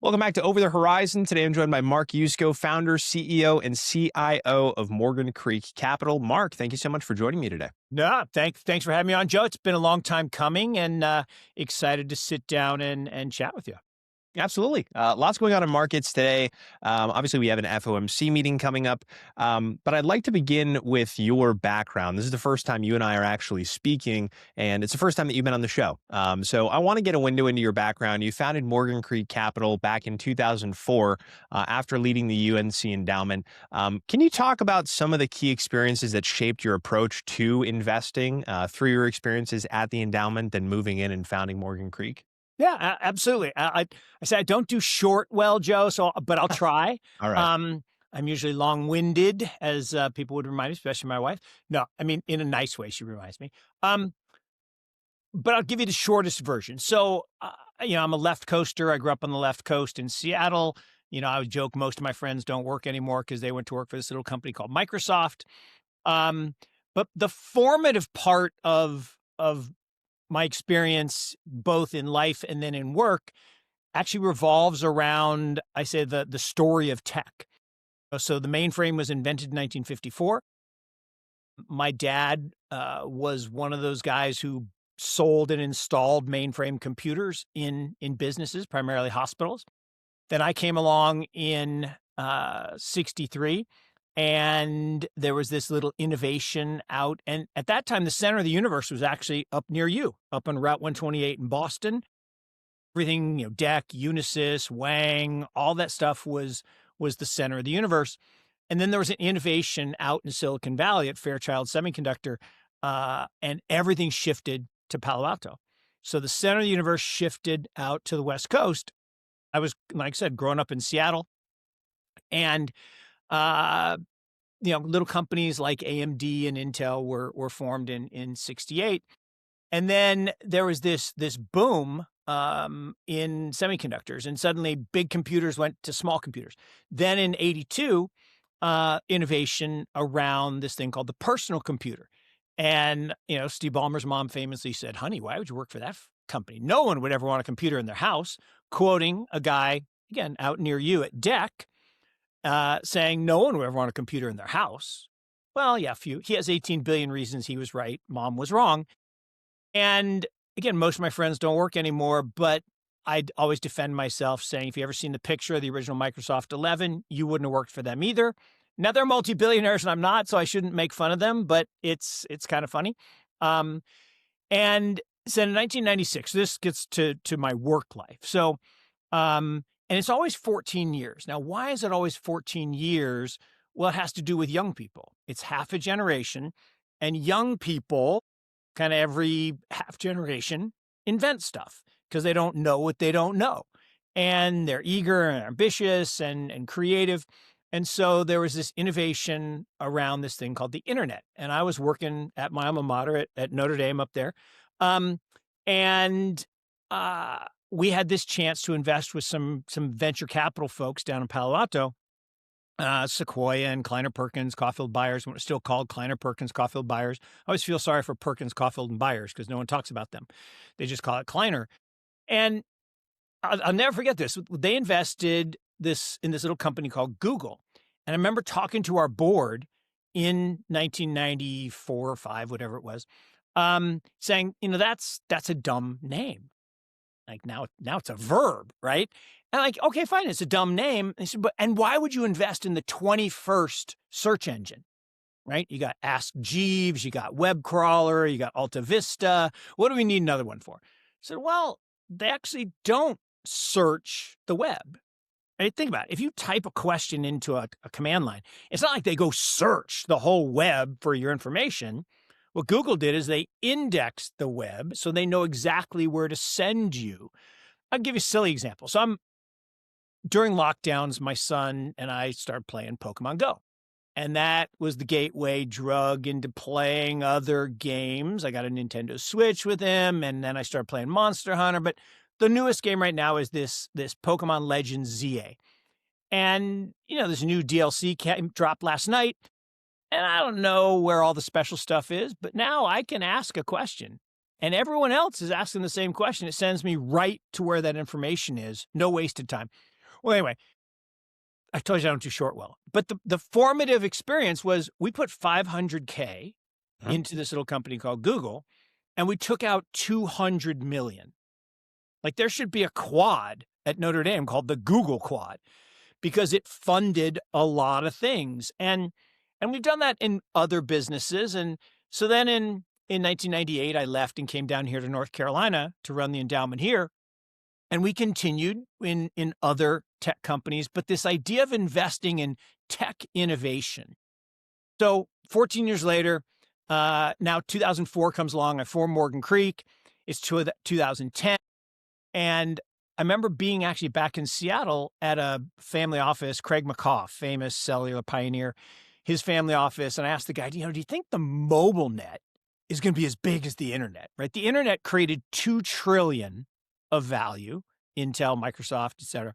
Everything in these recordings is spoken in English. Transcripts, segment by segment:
Welcome back to Over the Horizon. Today I'm joined by Mark Yusko, founder, CEO, and CIO of Morgan Creek Capital. Mark, thank you so much for joining me today. No, thanks for having me on, Joe. It's been a long time coming, and excited to sit down and chat with you. Absolutely. Lots going on in markets today. Obviously, we have an FOMC meeting coming up, but I'd like to begin with your background. This is the first time you and I are actually speaking, and it's the first time that you've been on the show. So I want to get a window into your background. You founded Morgan Creek Capital back in 2004 after leading the UNC endowment. Can you talk about some of the key experiences that shaped your approach to investing through your experiences at the endowment, then moving in and founding Morgan Creek? Yeah, absolutely. I say I don't do short well, Joe. But I'll try. All right. I'm usually long-winded, as people would remind me, especially my wife. No, I mean in a nice way. She reminds me. But I'll give you the shortest version. So, I'm a left coaster. I grew up on the left coast in Seattle. I would joke most of my friends don't work anymore because they went to work for this little company called Microsoft. But the formative part of my experience, both in life and then in work, actually revolves around, I say, the story of tech. So the mainframe was invented in 1954. My dad was one of those guys who sold and installed mainframe computers in businesses, primarily hospitals. Then I came along in 63. And there was this little innovation out. And at that time, the center of the universe was actually up near you, up on Route 128 in Boston. Everything, DEC, Unisys, Wang, all that stuff was the center of the universe. And then there was an innovation out in Silicon Valley at Fairchild Semiconductor, and everything shifted to Palo Alto. So the center of the universe shifted out to the West Coast. I was, like I said, growing up in Seattle. And little companies like AMD and Intel were formed in 68. And then there was this boom in semiconductors, and suddenly big computers went to small computers. Then in 82, innovation around this thing called the personal computer. And, Steve Ballmer's mom famously said, "Honey, why would you work for that company? No one would ever want a computer in their house," quoting a guy, again, out near you at DEC, saying no one would ever want a computer in their house. Well, yeah, he has 18 billion reasons he was right. Mom was wrong. And again, most of my friends don't work anymore, but I'd always defend myself saying, if you ever seen the picture of the original Microsoft 11, you wouldn't have worked for them either. Now they're multi-billionaires and I'm not, so I shouldn't make fun of them, but it's kind of funny. And so in 1996, this gets to my work life. So, and it's always 14 years. Now, why is it always 14 years? Well, it has to do with young people. It's half a generation, and young people, kind of every half generation, invent stuff because they don't know what they don't know. And they're eager and ambitious and creative. And so there was this innovation around this thing called the internet. And I was working at my alma mater at Notre Dame up there. We had this chance to invest with some venture capital folks down in Palo Alto, Sequoia and Kleiner Perkins, Caulfield Byers, when it was still called Kleiner Perkins, Caulfield Byers. I always feel sorry for Perkins, Caulfield, and Byers because no one talks about them. They just call it Kleiner. And I'll never forget this. They invested in this little company called Google. And I remember talking to our board in 1994 or 5, whatever it was, saying, that's a dumb name. Like now it's a verb, right? And like, okay, fine, it's a dumb name. And said, and why would you invest in the 21st search engine, right? You got Ask Jeeves, you got Web Crawler, you got Alta Vista. What do we need another one for? I said, well, they actually don't search the web. Right? Think about it. If you type a question into a command line, it's not like they go search the whole web for your information. What Google did is they indexed the web so they know exactly where to send you. I'll give you a silly example. So during lockdowns, my son and I started playing Pokemon Go. And that was the gateway drug into playing other games. I got a Nintendo Switch with him, and then I started playing Monster Hunter. But the newest game right now is this Pokemon Legends ZA. And, this new DLC dropped last night. And I don't know where all the special stuff is, but now I can ask a question. And everyone else is asking the same question. It sends me right to where that information is. No wasted time. Well, anyway, I told you I don't do short well. But the formative experience was we put 500K Mhm. into this little company called Google, and we took out 200 million. Like there should be a quad at Notre Dame called the Google Quad because it funded a lot of things. And we've done that in other businesses. And so then in 1998, I left and came down here to North Carolina to run the endowment here. And we continued in other tech companies, but this idea of investing in tech innovation. So 14 years later, now 2004 comes along. I formed Morgan Creek. It's 2010. And I remember being actually back in Seattle at a family office, Craig McCaw, famous cellular pioneer, his family office. And I asked the guy, do you think the mobile net is going to be as big as the internet, right? The internet created 2 trillion of value, Intel, Microsoft, et cetera.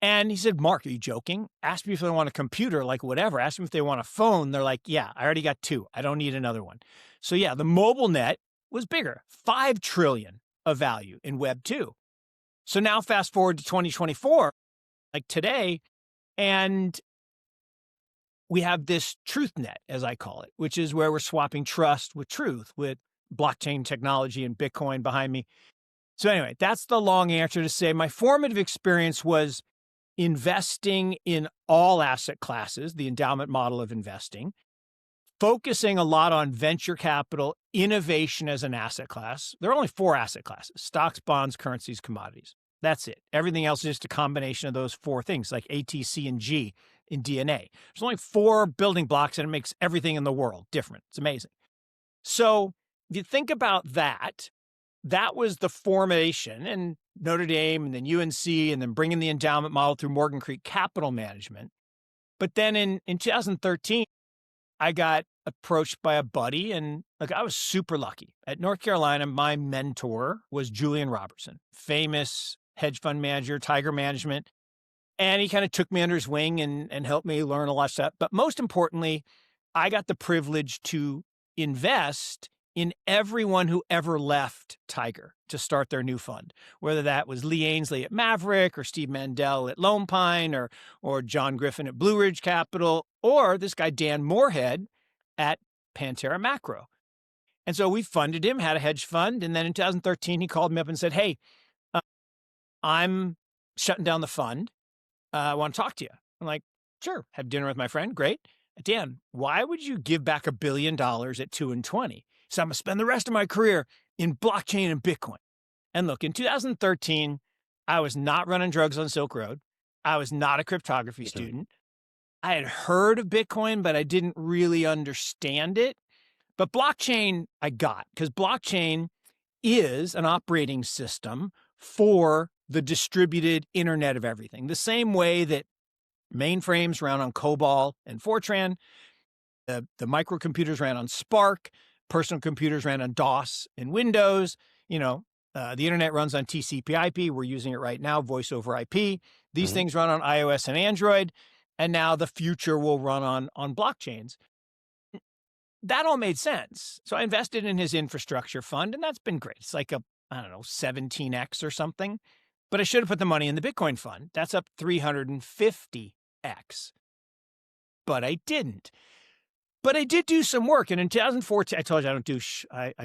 And he said, Mark, are you joking? Ask me if they want a computer, like whatever. Ask them if they want a phone. They're like, yeah, I already got 2. I don't need another one. So yeah, the mobile net was bigger, 5 trillion of value in Web 2. So now fast forward to 2024, like today, and we have this truth net, as I call it, which is where we're swapping trust with truth with blockchain technology and Bitcoin behind me. So anyway, that's the long answer to say my formative experience was investing in all asset classes, the endowment model of investing, focusing a lot on venture capital, innovation as an asset class. There are only 4 asset classes: stocks, bonds, currencies, commodities. That's it. Everything else is just a combination of those 4 things, like A, T, C, and G in DNA. There's only 4 building blocks, and it makes everything in the world different. It's amazing. So if you think about that, that was the formation, and Notre Dame and then UNC and then bringing the endowment model through Morgan Creek Capital Management. But then in 2013, I got approached by a buddy, and like I was super lucky. At North Carolina, my mentor was Julian Robertson, famous hedge fund manager, Tiger Management. And he kind of took me under his wing and helped me learn a lot of stuff. But most importantly, I got the privilege to invest in everyone who ever left Tiger to start their new fund, whether that was Lee Ainsley at Maverick or Steve Mandel at Lone Pine or John Griffin at Blue Ridge Capital or this guy Dan Moorhead at Pantera Macro. And so we funded him, had a hedge fund. And then in 2013, he called me up and said, hey, I'm shutting down the fund. I want to talk to you. I'm like, sure. Have dinner with my friend. Great. Dan, why would you give back $1 billion at 2 and 20? So I'm going to spend the rest of my career in blockchain and Bitcoin. And look, in 2013, I was not running drugs on Silk Road. I was not a cryptography student. I had heard of Bitcoin, but I didn't really understand it. But blockchain, I got, because blockchain is an operating system for the distributed internet of everything. The same way that mainframes ran on COBOL and Fortran, the microcomputers ran on Spark, personal computers ran on DOS and Windows. The internet runs on TCP/IP. We're using it right now, voice over IP. These things run on iOS and Android, and now the future will run on blockchains. That all made sense. So I invested in his infrastructure fund, and that's been great. It's like 17x or something. But I should have put the money in the Bitcoin fund. That's up 350x. But I didn't. But I did do some work. And in 2014, I told you I don't do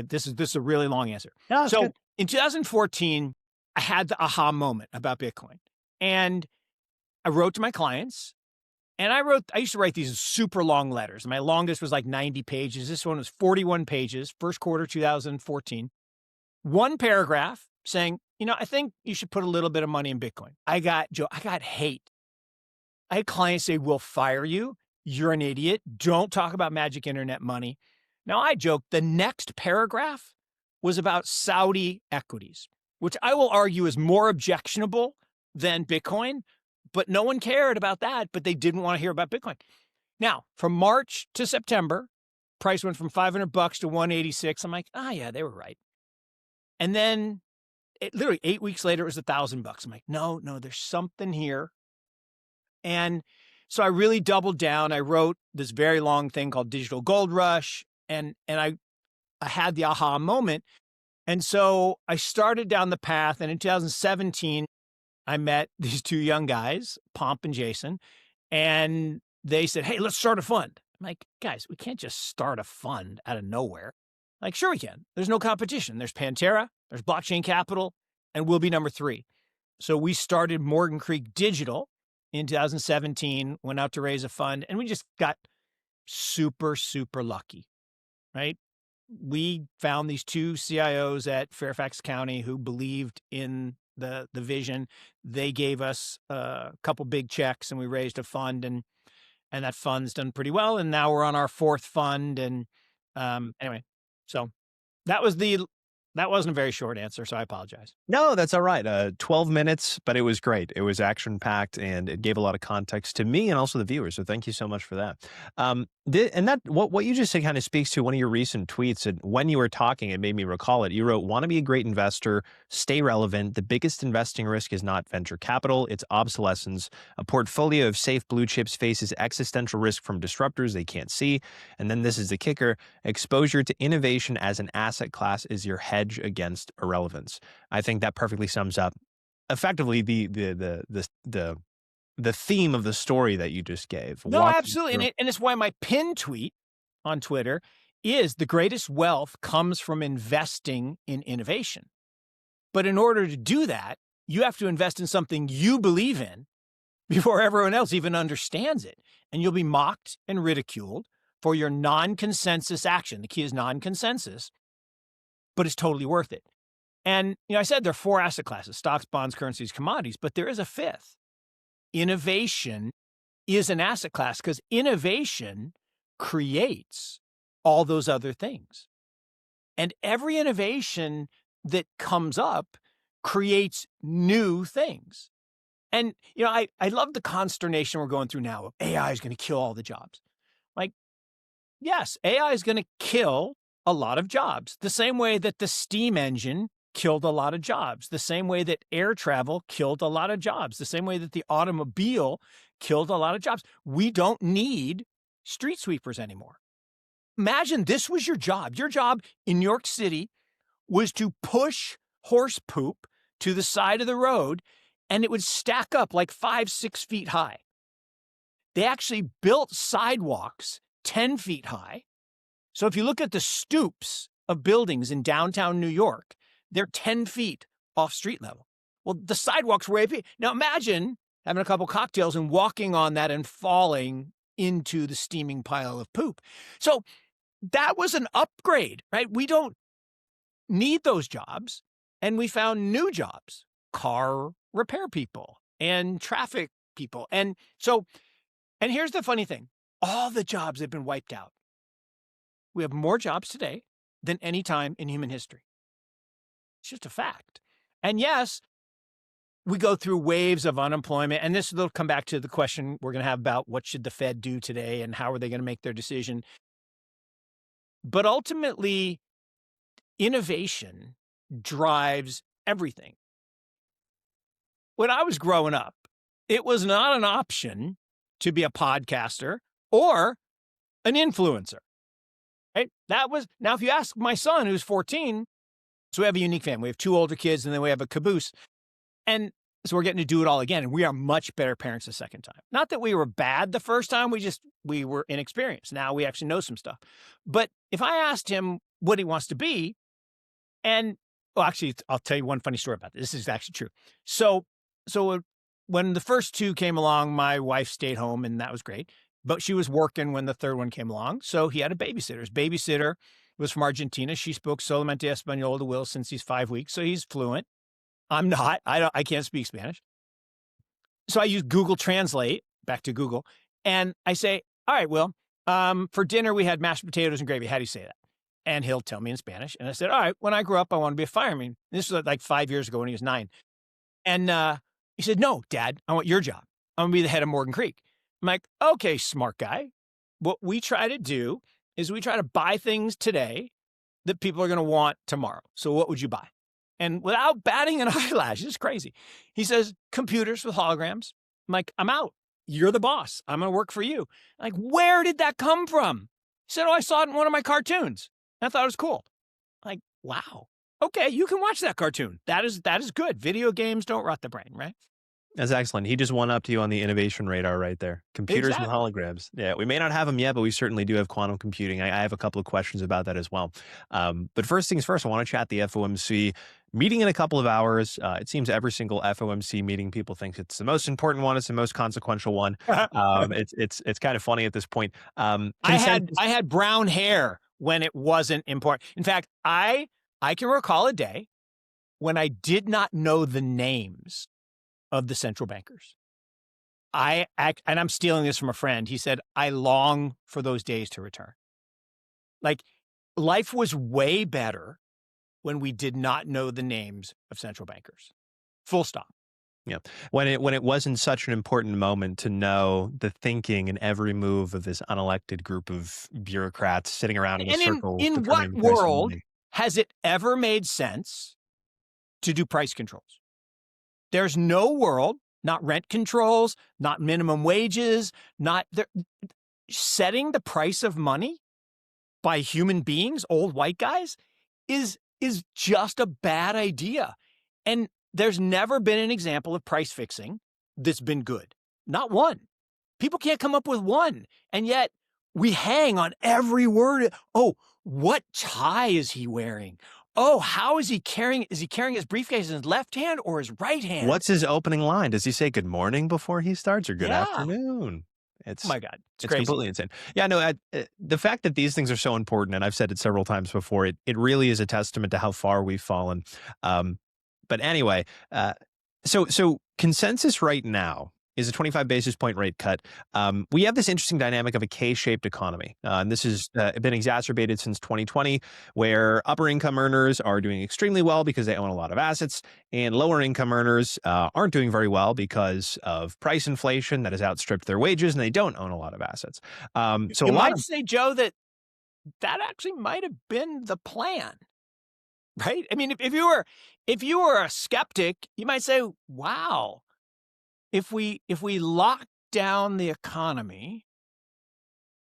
this is a really long answer. No, so good. in 2014, I had the aha moment about Bitcoin. And I wrote to my clients. And I used to write these super long letters. My longest was like 90 pages. This one was 41 pages, first quarter 2014. One paragraph saying, I think you should put a little bit of money in Bitcoin. I got hate. I had clients say, we'll fire you. You're an idiot. Don't talk about magic internet money. Now I joked the next paragraph was about Saudi equities, which I will argue is more objectionable than Bitcoin. But no one cared about that, but they didn't want to hear about Bitcoin. Now, from March to September, price went from $500 to 186. I'm like, yeah, they were right. And then literally 8 weeks later, it was $1,000. I'm like, no, there's something here. And so I really doubled down. I wrote this very long thing called Digital Gold Rush, and I had the aha moment. And so I started down the path, and in 2017, I met these two young guys, Pomp and Jason, and they said, "Hey, let's start a fund." I'm like, "Guys, we can't just start a fund out of nowhere." Like, "Sure we can. There's no competition. There's Pantera, there's Blockchain Capital, and we'll be number 3." So we started Morgan Creek Digital in 2017, went out to raise a fund, and we just got super, super lucky, right? We found these two CIOs at Fairfax County who believed in the vision. They gave us a couple big checks, and we raised a fund, and that fund's done pretty well. And now we're on our 4th fund. And anyway, so that wasn't a very short answer, so I apologize. No, that's all right. 12 minutes, but it was great. It was action packed and it gave a lot of context to me and also the viewers. So thank you so much for that. And that what you just said kind of speaks to one of your recent tweets. And when you were talking, it made me recall it. You wrote, "Want to be a great investor, stay relevant. The biggest investing risk is not venture capital, it's obsolescence. A portfolio of safe blue chips faces existential risk from disruptors they can't see." And then this is the kicker: exposure to innovation as an asset class is your hedge against irrelevance. I think that perfectly sums up effectively the theme of the story that you just gave. No, Walking absolutely. through. And it's why my pin tweet on Twitter is the greatest wealth comes from investing in innovation. But in order to do that, you have to invest in something you believe in before everyone else even understands it. And you'll be mocked and ridiculed for your non-consensus action. The key is non-consensus, but it's totally worth it. And, I said there are 4 asset classes: stocks, bonds, currencies, commodities, but there is a 5th. Innovation is an asset class because innovation creates all those other things. And every innovation that comes up creates new things. And, I love the consternation we're going through now of AI is going to kill all the jobs. Like, yes, AI is going to kill a lot of jobs, the same way that the steam engine killed a lot of jobs, the same way that air travel killed a lot of jobs, the same way that the automobile killed a lot of jobs. We don't need street sweepers anymore. Imagine this was your job. Your job in New York City was to push horse poop to the side of the road, and it would stack up like 5-6 feet high. They actually built sidewalks 10 feet high. So if you look at the stoops of buildings in downtown New York, they're 10 feet off street level. Well, the sidewalks were 8 feet. Now imagine having a couple cocktails and walking on that and falling into the steaming pile of poop. So that was an upgrade, right? We don't need those jobs. And we found new jobs: car repair people and traffic people. And here's the funny thing: all the jobs have been wiped out. We have more jobs today than any time in human history. It's just a fact. And yes, we go through waves of unemployment. And this will come back to the question we're going to have about what should the Fed do today and how are they going to make their decision. But ultimately, innovation drives everything. When I was growing up, it was not an option to be a podcaster or an influencer. Right? Now, if you ask my son, who's 14, so we have a unique family. We have 2 older kids, and then we have a caboose. And so we're getting to do it all again. And we are much better parents the second time. Not that we were bad the first time. We were inexperienced. Now we actually know some stuff. But if I asked him what he wants to be, actually, I'll tell you one funny story about this. This is actually true. So when the first 2 came along, my wife stayed home, and that was great. But she was working when the 3rd one came along. So he had a babysitter. His babysitter was from Argentina. She spoke solamente español to Will since he's 5 weeks. So he's fluent. I'm not. I can't speak Spanish. So I use Google Translate, back to Google. And I say, "All right, Will, for dinner, we had mashed potatoes and gravy. How do you say that?" And he'll tell me in Spanish. And I said, "All right, when I grow up, I want to be a fireman." This was like 5 years ago when he was 9. And he said, "No, Dad, I want your job. I'm going to be the head of Morgan Creek." I'm like, "Okay, smart guy. What we try to do is we try to buy things today that people are going to want tomorrow. So what would you buy?" And without batting an eyelash, it's crazy. He says, "Computers with holograms." I'm like, "I'm out. You're the boss. I'm going to work for you." I'm like, "Where did that come from?" He said, "Oh, I saw it in one of my cartoons. I thought it was cool." I'm like, wow. Okay, you can watch that cartoon. That is good. Video games don't rot the brain, right? That's excellent. He just one upped you on the innovation radar right there. Computers with Exactly. holograms. Yeah, we may not have them yet, but we certainly do have quantum computing. I have a couple of questions about that as well. But first things first, I want to chat the FOMC meeting in a couple of hours. It seems every single FOMC meeting, people think it's the most important one. It's the most consequential one. It's kind of funny at this point. Consensus. I had brown hair when it wasn't important. In fact, I can recall a day when I did not know the names of the central bankers. And I'm stealing this from a friend. He said, I long for those days to return. Like, life was way better when we did not know the names of central bankers. Full stop. Yeah. When it wasn't such an important moment to know the thinking and every move of this unelected group of bureaucrats sitting around in a And circle in what determining the price of world money. has it ever made sense to do price controls? There's no world, not rent controls, not minimum wages, not there, setting the price of money by human beings, old white guys, is just a bad idea. And there's never been an example of price fixing that's been good. Not one. People can't come up with one. And yet we hang on every word. Oh, what tie is he wearing? Oh, how is he carrying? Is he carrying his briefcase in his left hand or his right hand? What's his opening line? Does he say good morning before he starts or good Yeah. afternoon? Oh my God. It's It's crazy. completely insane. Yeah, no, the fact that these things are so important, and I've said it several times before, it really is a testament to how far we've fallen. Um, but anyway, so consensus right now is a 25 basis point rate cut. We have this interesting dynamic of a K-shaped economy, and this has been exacerbated since 2020, where upper income earners are doing extremely well because they own a lot of assets, and lower income earners aren't doing very well because of price inflation that has outstripped their wages, and they don't own a lot of assets. So a You lot might of say, Joe, that actually might have been the plan, right? I mean, if you were a skeptic, you might say, wow, if we lock down the economy,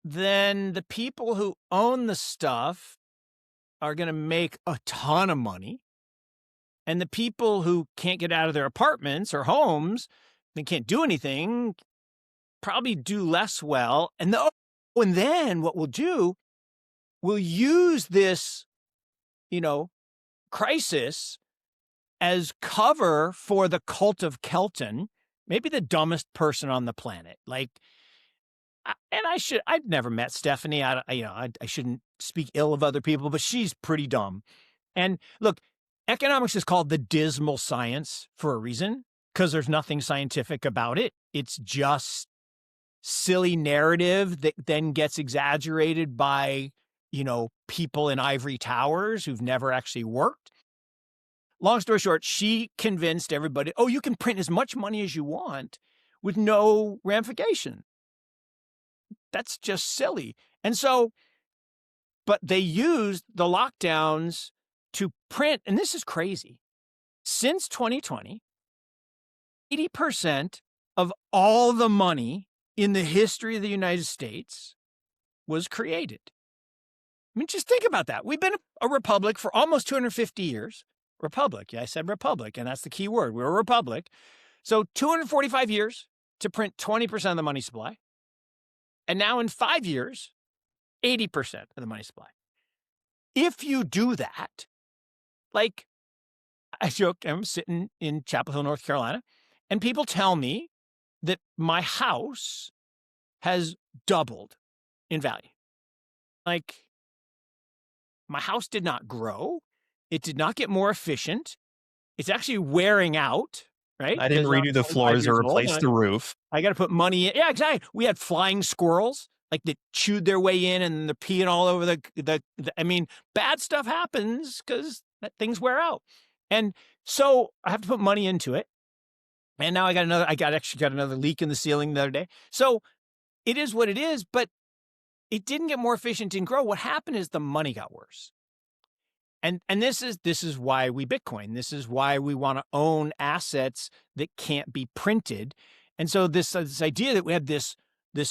then the people who own the stuff are going to make a ton of money. And the people who can't get out of their apartments or homes and can't do anything probably do less well. And then what we'll do, we'll use this, crisis as cover for the cult of Kelton, maybe the dumbest person on the planet. Like, and I've never met Stephanie. I shouldn't speak ill of other people, but she's pretty dumb. And look, economics is called the dismal science for a reason, because there's nothing scientific about it. It's just silly narrative that then gets exaggerated by, people in ivory towers who've never actually worked. Long story short, she convinced everybody, oh, you can print as much money as you want with no ramification. That's just silly. And so, but they used the lockdowns to print, and this is crazy. Since 2020, 80% of all the money in the history of the United States was created. I mean, just think about that. We've been a republic for almost 250 years. Republic. Yeah, I said republic, and that's the key word. We're a republic. So 245 years to print 20% of the money supply. And now in 5 years, 80% of the money supply. If you do that, like I joke, I'm sitting in Chapel Hill, North Carolina, and people tell me that my house has doubled in value. Like, my house did not grow. It did not get more efficient. It's actually wearing out, right? I didn't Because I'm redo the 25 floors or years old. replace the roof. I got to put money in. Yeah, exactly. We had flying squirrels, like that chewed their way in and they're peeing all over the I mean, bad stuff happens because things wear out. And so I have to put money into it. And now I actually got another leak in the ceiling the other day. So it is what it is, but it didn't get more efficient, didn't grow. What happened is the money got worse. And this is why we Bitcoin. This is why we want to own assets that can't be printed. And so this idea that we have this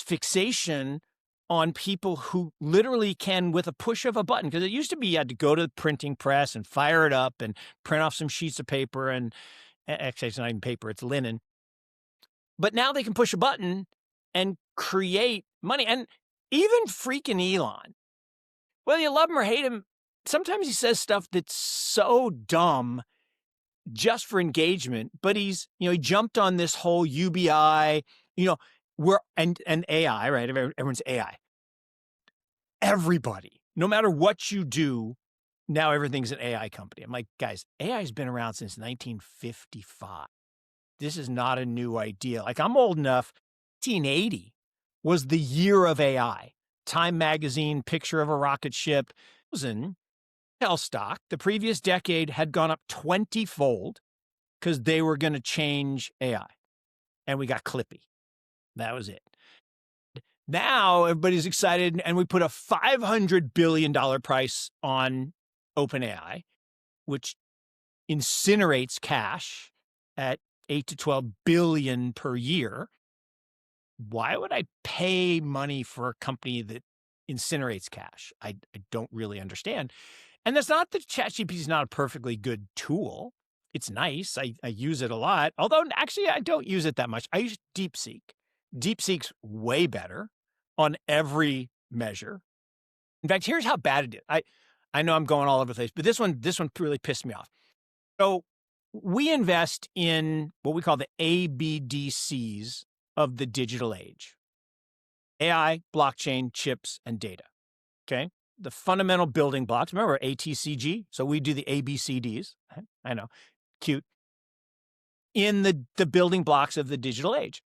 fixation on people who literally can, with a push of a button, because it used to be you had to go to the printing press and fire it up and print off some sheets of paper, and actually it's not even paper, it's linen. But now they can push a button and create money. And even freaking Elon, whether you love him or hate him, sometimes he says stuff that's so dumb just for engagement. But he jumped on this whole UBI, and AI, right? Everyone's AI. Everybody, no matter what you do, now everything's an AI company. I'm like, guys, AI has been around since 1955. This is not a new idea. Like, I'm old enough. 1980 was the year of AI. Time magazine picture of a rocket ship was in Intel stock. The previous decade had gone up 20-fold because they were going to change AI. And we got Clippy. That was it. Now everybody's excited, and we put a $500 billion price on OpenAI, which incinerates cash at 8 to 12 billion per year. Why would I pay money for a company that incinerates cash? I don't really understand. And that's not that ChatGPT is not a perfectly good tool. It's nice. I use it a lot. Although actually I don't use it that much. I use DeepSeek. DeepSeek's way better on every measure. In fact, here's how bad it is. I know I'm going all over the place, but this one really pissed me off. So we invest in what we call the ABDCs of the digital age: AI, blockchain, chips, and data. Okay. The fundamental building blocks. Remember ATCG? So we do the ABCDs. I know. Cute. In the building blocks of the digital age.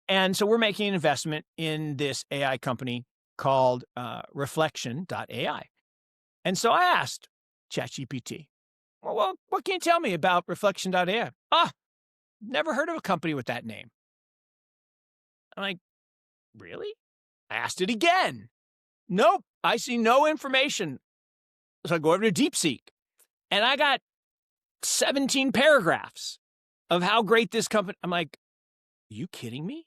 And so we're making an investment in this AI company called Reflection.ai. And so I asked ChatGPT, well, what can you tell me about Reflection.ai? Never heard of a company with that name. I'm like, really? I asked it again. Nope, I see no information. So I go over to DeepSeek, and I got 17 paragraphs of how great this company. I'm like, are you kidding me?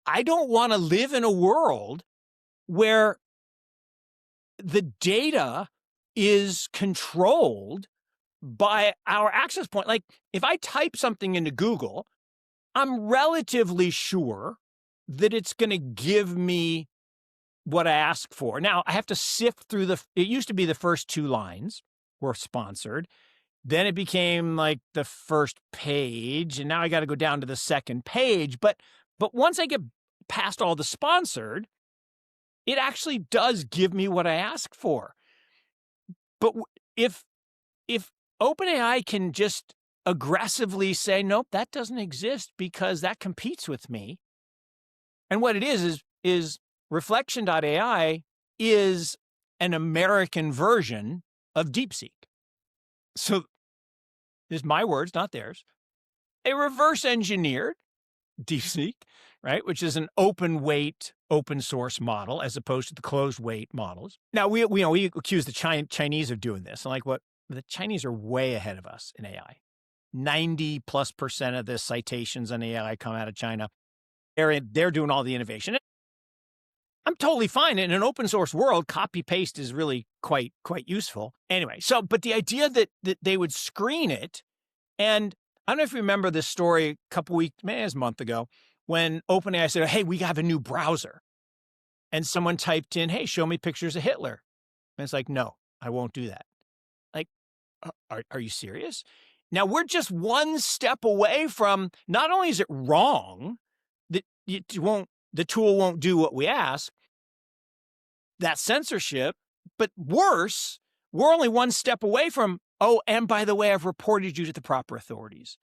I don't want to live in a world where the data is controlled by our access point. Like, if I type something into Google, I'm relatively sure that it's going to give me what I ask for. Now, I have to sift through it used to be the first 2 lines were sponsored. Then it became like the first page, and now I got to go down to the second page. But once I get past all the sponsored, it actually does give me what I ask for. But if OpenAI can just aggressively say, nope, that doesn't exist because that competes with me. And what it is Reflection.ai is an American version of DeepSeek. So this is my words, not theirs. A reverse engineered DeepSeek, right, which is an open weight, open source model as opposed to the closed weight models. Now we accuse the Chinese of doing this. And like, what the Chinese are way ahead of us in AI. 90+% of the citations on AI come out of China. They're doing all the innovation. I'm totally fine. In an open source world, copy paste is really quite useful. Anyway, but the idea that they would screen it, and I don't know if you remember this story a couple weeks, maybe it was a month ago, when OpenAI said, hey, we have a new browser. And someone typed in, hey, show me pictures of Hitler. And it's like, no, I won't do that. Like, are you serious? Now we're just one step away from, not only is it wrong that the tool won't do what we ask, that's censorship, but worse, we're only one step away from, oh, and by the way, I've reported you to the proper authorities.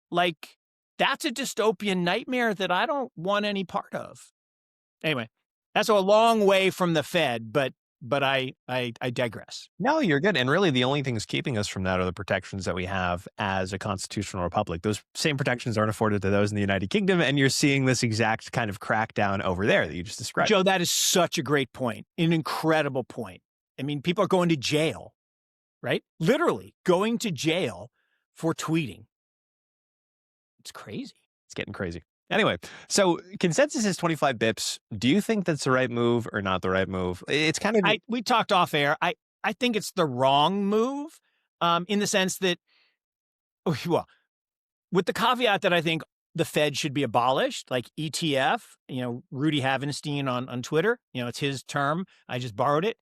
Like, that's a dystopian nightmare that I don't want any part of. Anyway, that's a long way from the Fed, but I digress. No, you're good. And really, the only things keeping us from that are the protections that we have as a constitutional republic. Those same protections aren't afforded to those in the United Kingdom. And you're seeing this exact kind of crackdown over there that you just described. Joe, that is such a great point, an incredible point. I mean, people are going to jail, right? Literally going to jail for tweeting. It's crazy. It's getting crazy. Anyway, so consensus is 25 bips. Do you think that's the right move or not the right move? It's kind of... we talked off air. I think it's the wrong move, in the sense that, well, with the caveat that I think the Fed should be abolished, like ETF, Rudy Havenstein on Twitter, it's his term. I just borrowed it.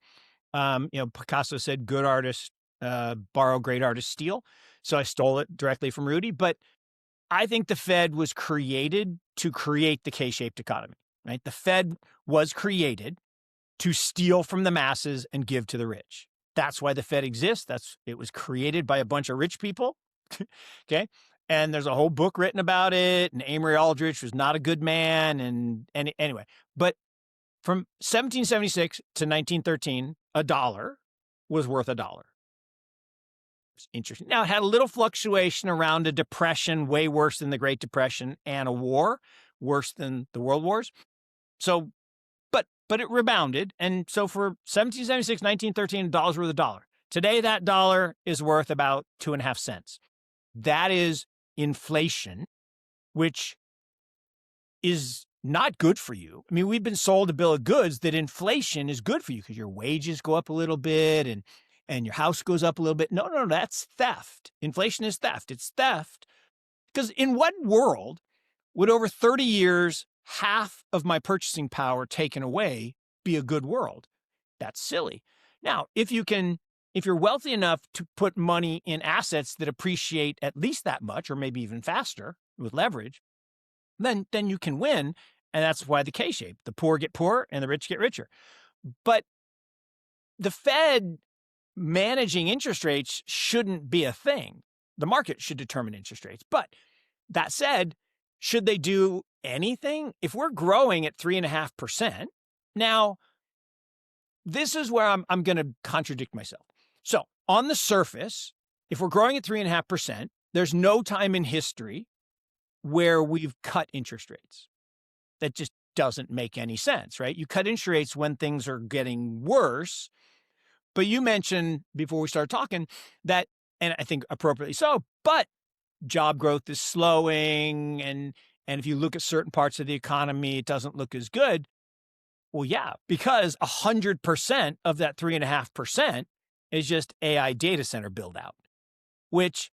Picasso said, good artists borrow, great artists steal. So I stole it directly from Rudy. But I think the Fed was created to create the K-shaped economy, right? The Fed was created to steal from the masses and give to the rich. That's why the Fed exists. It was created by a bunch of rich people. Okay. And there's a whole book written about it. And Amory Aldrich was not a good man. And anyway, but from 1776 to 1913, a dollar was worth a dollar. It's interesting. Now, it had a little fluctuation around a depression, way worse than the Great Depression, and a war, worse than the World Wars. So, but it rebounded. And so for 1776, 1913, a dollar's worth a dollar. Today, that dollar is worth about 2.5 cents. That is inflation, which is not good for you. I mean, we've been sold a bill of goods that inflation is good for you because your wages go up a little bit and your house goes up a little bit. No, that's theft. Inflation is theft. It's theft because in what world would over 30 years, half of my purchasing power taken away be a good world? That's silly. Now, if you're wealthy enough to put money in assets that appreciate at least that much, or maybe even faster with leverage, then you can win. And that's why the K-shape, the poor get poorer and the rich get richer. But the Fed managing interest rates shouldn't be a thing. The market should determine interest rates. But that said, should they do anything? If we're growing at 3.5%, now this is where I'm going to contradict myself. So on the surface, if we're growing at 3.5%, there's no time in history where we've cut interest rates. That just doesn't make any sense, right? You cut interest rates when things are getting worse. But you mentioned before we started talking that, and I think appropriately so, but job growth is slowing. And if you look at certain parts of the economy, it doesn't look as good. Well, yeah, because 100% of that 3.5% is just AI data center build out, which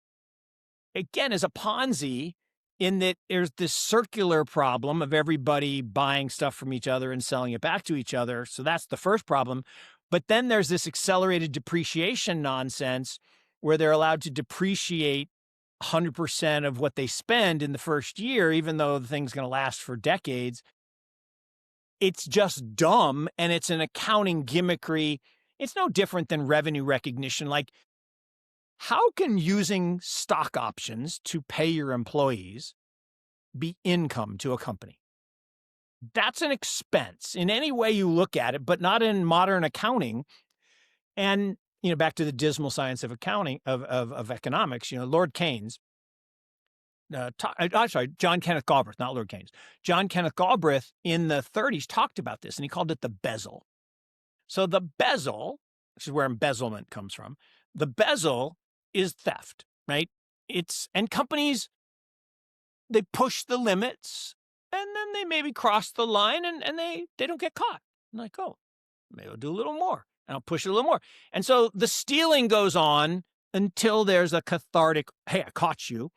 again is a Ponzi in that there's this circular problem of everybody buying stuff from each other and selling it back to each other. So that's the first problem. But then there's this accelerated depreciation nonsense where they're allowed to depreciate 100% of what they spend in the first year, even though the thing's going to last for decades. It's just dumb, and it's an accounting gimmickry. It's no different than revenue recognition. Like, how can using stock options to pay your employees be income to a company? That's an expense in any way you look at it, but not in modern accounting. And, back to the dismal science of accounting, of economics, Lord Keynes, John Kenneth Galbraith, not Lord Keynes. John Kenneth Galbraith in the 30s talked about this, and he called it the bezel. So the bezel, which is where embezzlement comes from, the bezel is theft, right? And companies, they push the limits, and then they maybe cross the line, and they don't get caught. I'm like, oh, maybe I'll do a little more, and I'll push it a little more. And so the stealing goes on until there's a cathartic, hey, I caught you.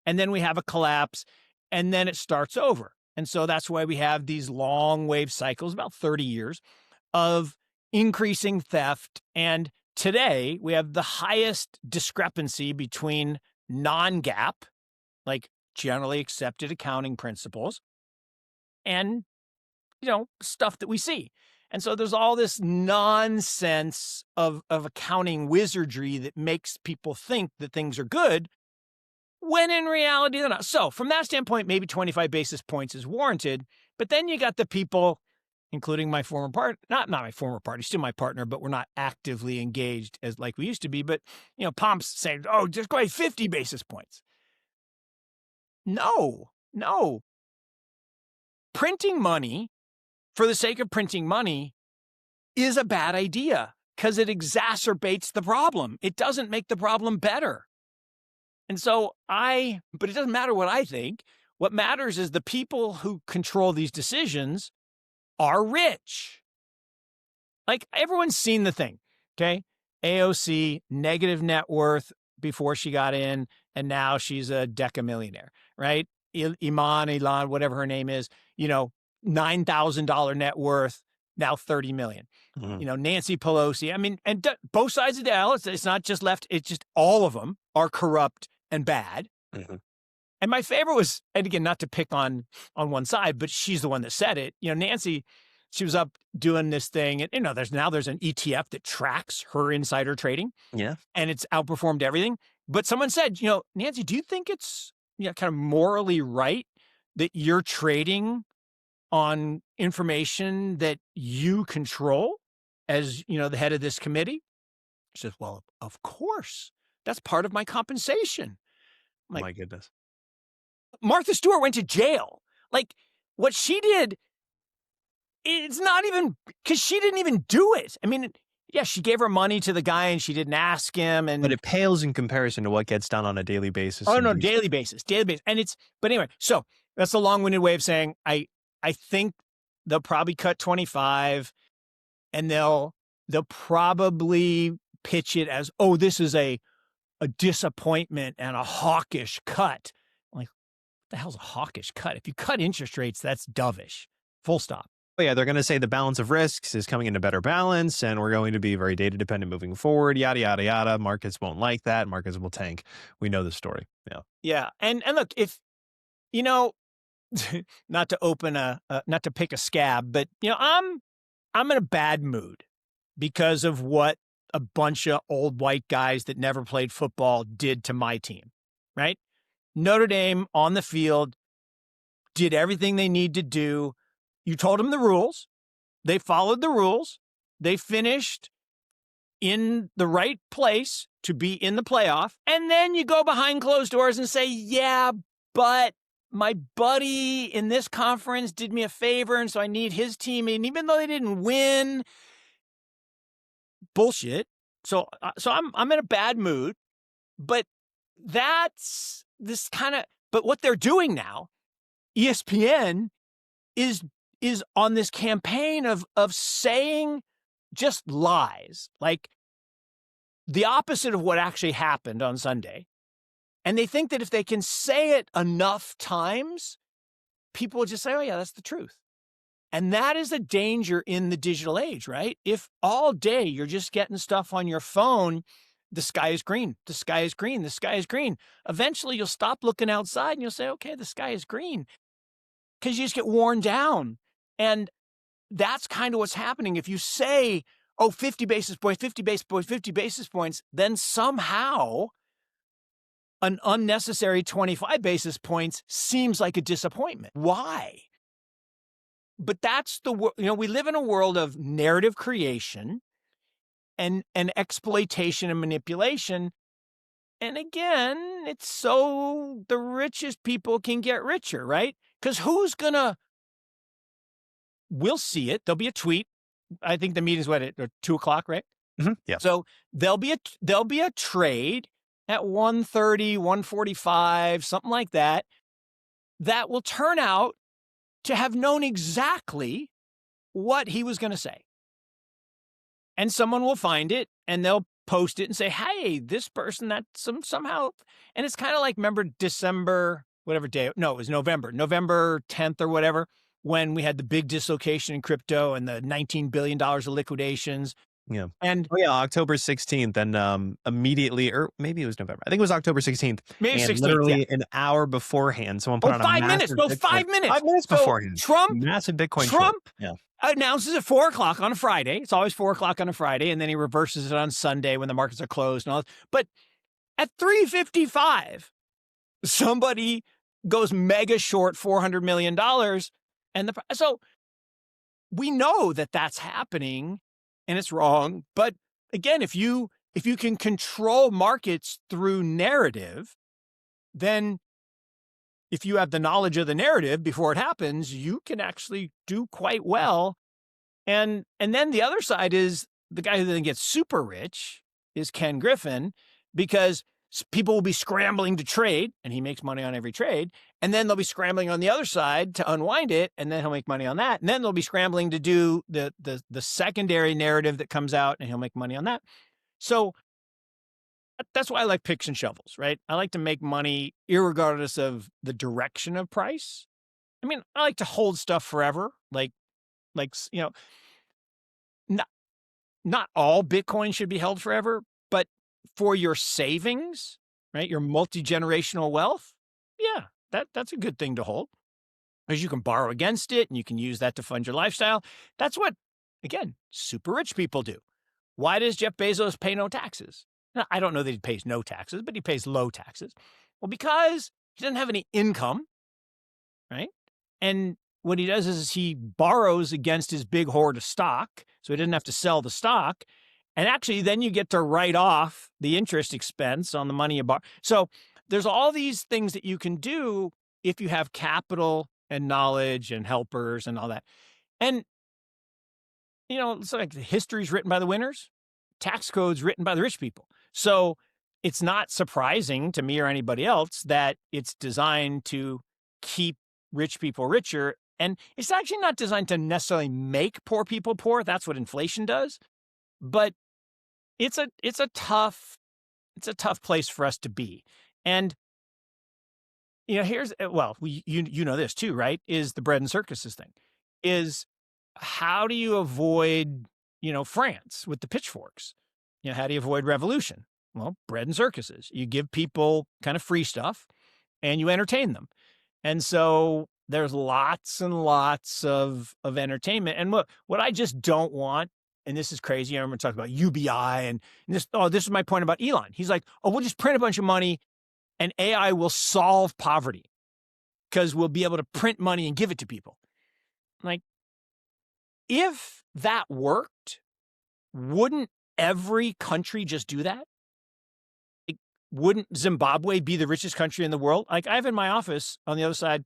And then we have a collapse, and then it starts over. And so that's why we have these long wave cycles, about 30 years, of increasing theft. And today we have the highest discrepancy between non-GAAP, like generally accepted accounting principles, and, stuff that we see. And so there's all this nonsense of accounting wizardry that makes people think that things are good, when in reality they're not. So from that standpoint, maybe 25 basis points is warranted. But then you got the people, including my former partner, not my former partner, still my partner, but we're not actively engaged as like we used to be. But, Pomps saying, oh, just go ahead, 50 basis points. No. Printing money for the sake of printing money is a bad idea because it exacerbates the problem. It doesn't make the problem better. And so but it doesn't matter what I think. What matters is the people who control these decisions are rich. Like, everyone's seen the thing, okay? AOC, negative net worth before she got in, and now she's a decamillionaire, right? Elon, whatever her name is, $9,000 net worth, now 30 million. Mhm, Nancy Pelosi. I mean, and both sides of the aisle, it's not just left, it's just all of them are corrupt and bad. mhm. And my favorite was, and again, not to pick on one side, but she's the one that said it. Nancy, she was up doing this thing, and there's an ETF that tracks her insider trading, Yeah. and it's outperformed everything. But someone said, Nancy, do you think it's kind of morally right that you're trading on information that you control as the head of this committee? She says, well, of course, that's part of my compensation. I'm Oh like, my goodness. Martha Stewart went to jail. Like, what she did, it's not even because she didn't even do it. I mean, yeah, she gave her money to the guy and she didn't ask him. But And it pales in comparison to what gets done on a daily basis oh in no, DC. daily basis, daily basis. But anyway, so that's a long-winded way of saying I think they'll probably cut 25, and they'll probably pitch it as, oh, this is a disappointment and a hawkish cut. I'm like, what the hell's a hawkish cut? If you cut interest rates, that's dovish. Full stop. Oh, yeah, they're gonna say the balance of risks is coming into better balance, and we're going to be very data dependent moving forward, yada, yada, yada. Markets won't like that. Markets will tank. We know the story. Yeah. Yeah. And look, if you know, not to open not to pick a scab, but I'm in a bad mood because of what a bunch of old white guys that never played football did to my team, right? Notre Dame on the field did everything they need to do. You told them the rules. They followed the rules. They finished in the right place to be in the playoff. And then you go behind closed doors and say, yeah, but my buddy in this conference did me a favor, and so I need his team. And even though they didn't win, bullshit. So I'm in a bad mood, but that's this kind of, but what they're doing now, ESPN is on this campaign of saying just lies, like the opposite of what actually happened on Sunday. And they think that if they can say it enough times, people will just say, oh yeah, that's the truth. And that is a danger in the digital age, right? If all day you're just getting stuff on your phone, the sky is green, the sky is green, the sky is green. Eventually you'll stop looking outside and you'll say, okay, the sky is green, because you just get worn down. And that's kind of what's happening. If you say, oh, 50 basis points, 50 basis points, 50 basis points, then somehow an unnecessary 25 basis points seems like a disappointment. Why? But that's we live in a world of narrative creation and exploitation and manipulation. And again, it's so the richest people can get richer, right? Because we'll see it. There'll be a tweet. I think the meeting's at 2:00, right? Yeah. So there'll be a trade at 1:30, 1:45, something like that, that will turn out to have known exactly what he was going to say. And someone will find it and they'll post it and say, hey, this person that somehow, and it's kind of like, remember December, whatever day, no, it was November 10th or whatever, when we had the big dislocation in crypto and the $19 billion of liquidations. Yeah. And Oh yeah, October 16th, and immediately, or maybe it was November. I think it was October 16th, May and 16th, literally yeah. an hour beforehand, someone put Oh, on a 5 minutes. massive No, Bitcoin 5 minutes. 5 minutes So beforehand. Trump Massive Bitcoin short. Yeah. announces at 4:00 on a Friday. It's always 4:00 on a Friday, and then he reverses it on Sunday when the markets are closed and all that. But at 3:55, somebody goes mega short $400 million, and so we know that that's happening, and it's wrong. But again, if you can control markets through narrative, then if you have the knowledge of the narrative before it happens, you can actually do quite well. And then the other side is the guy who then gets super rich is Ken Griffin, because people will be scrambling to trade, and he makes money on every trade. And then they'll be scrambling on the other side to unwind it, and then he'll make money on that. And then they'll be scrambling to do the secondary narrative that comes out, and he'll make money on that. So That's why I like picks and shovels, right? I like to make money irregardless of the direction of price. I mean, I like to hold stuff forever, not not all Bitcoin should be held forever, but for your savings, right, your multi-generational wealth, yeah, that's a good thing to hold because you can borrow against it and you can use that to fund your lifestyle. That's what, again, super rich people do. Why does Jeff Bezos pay no taxes? Now, I don't know that he pays no taxes, but he pays low taxes. Well, because he doesn't have any income, right? And what he does is he borrows against his big hoard of stock, so he doesn't have to sell the stock. And actually, then you get to write off the interest expense on the money you borrow. So there's all these things that you can do if you have capital and knowledge and helpers and all that. And, it's like history's written by the winners, tax codes written by the rich people. So it's not surprising to me or anybody else that it's designed to keep rich people richer. And it's actually not designed to necessarily make poor people poor. That's what inflation does. But it's a tough place for us to be. And here's you know this too, right? Is the bread and circuses thing. Is how do you avoid, France with the pitchforks? How do you avoid revolution? Well, bread and circuses. You give people kind of free stuff and you entertain them. And so there's lots and lots of entertainment. And what I just don't want, and this is crazy, I'm going to talk about UBI and this is my point about Elon. He's like, oh, we'll just print a bunch of money and AI will solve poverty because we'll be able to print money and give it to people. Like, if that worked, wouldn't every country just do that? Wouldn't Zimbabwe be the richest country in the world? Like, I have in my office on the other side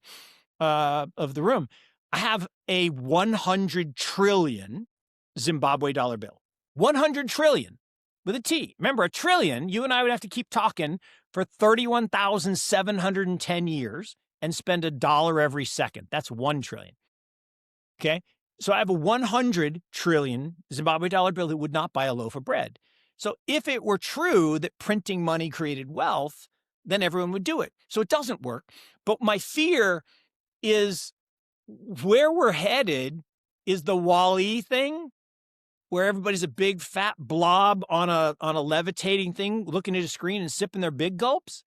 of the room, I have a 100 trillion Zimbabwe dollar bill. 100 trillion with a T. Remember, a trillion, you and I would have to keep talking for 31,710 years and spend $1 every second. That's 1 trillion. Okay? So I have a 100 trillion Zimbabwe dollar bill that would not buy a loaf of bread. So if it were true that printing money created wealth, then everyone would do it. So it doesn't work. But my fear is where we're headed is the Wall-E thing, where everybody's a big fat blob on a levitating thing looking at a screen and sipping their big gulps,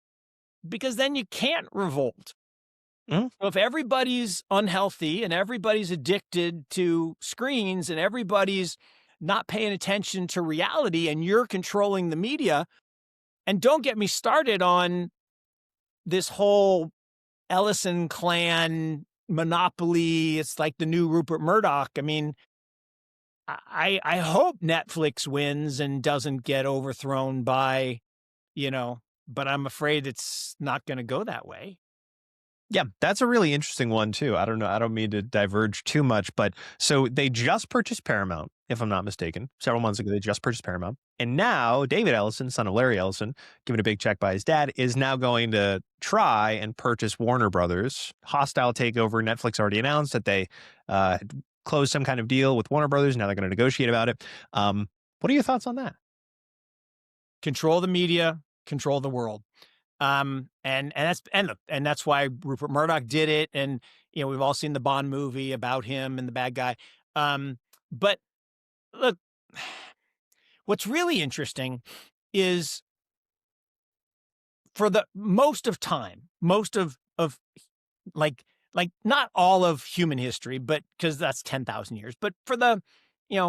because then you can't revolt. So if everybody's unhealthy and everybody's addicted to screens and everybody's not paying attention to reality and you're controlling the media, and don't get me started on this whole Ellison clan monopoly. It's like the new Rupert Murdoch. I mean, I hope Netflix wins and doesn't get overthrown by, but I'm afraid it's not going to go that way. Yeah, that's a really interesting one too. I don't know. I don't mean to diverge too much, but so they just purchased Paramount, if I'm not mistaken. Several months ago, they just purchased Paramount. And now David Ellison, son of Larry Ellison, given a big check by his dad, is now going to try and purchase Warner Brothers. Hostile takeover. Netflix already announced that they closed some kind of deal with Warner Brothers. Now they're going to negotiate about it. What are your thoughts on that? Control the media, control the world. And that's why Rupert Murdoch did it. And, we've all seen the Bond movie about him and the bad guy. But look, what's really interesting is for the most of like not all of human history, but because that's 10,000 years, but for the,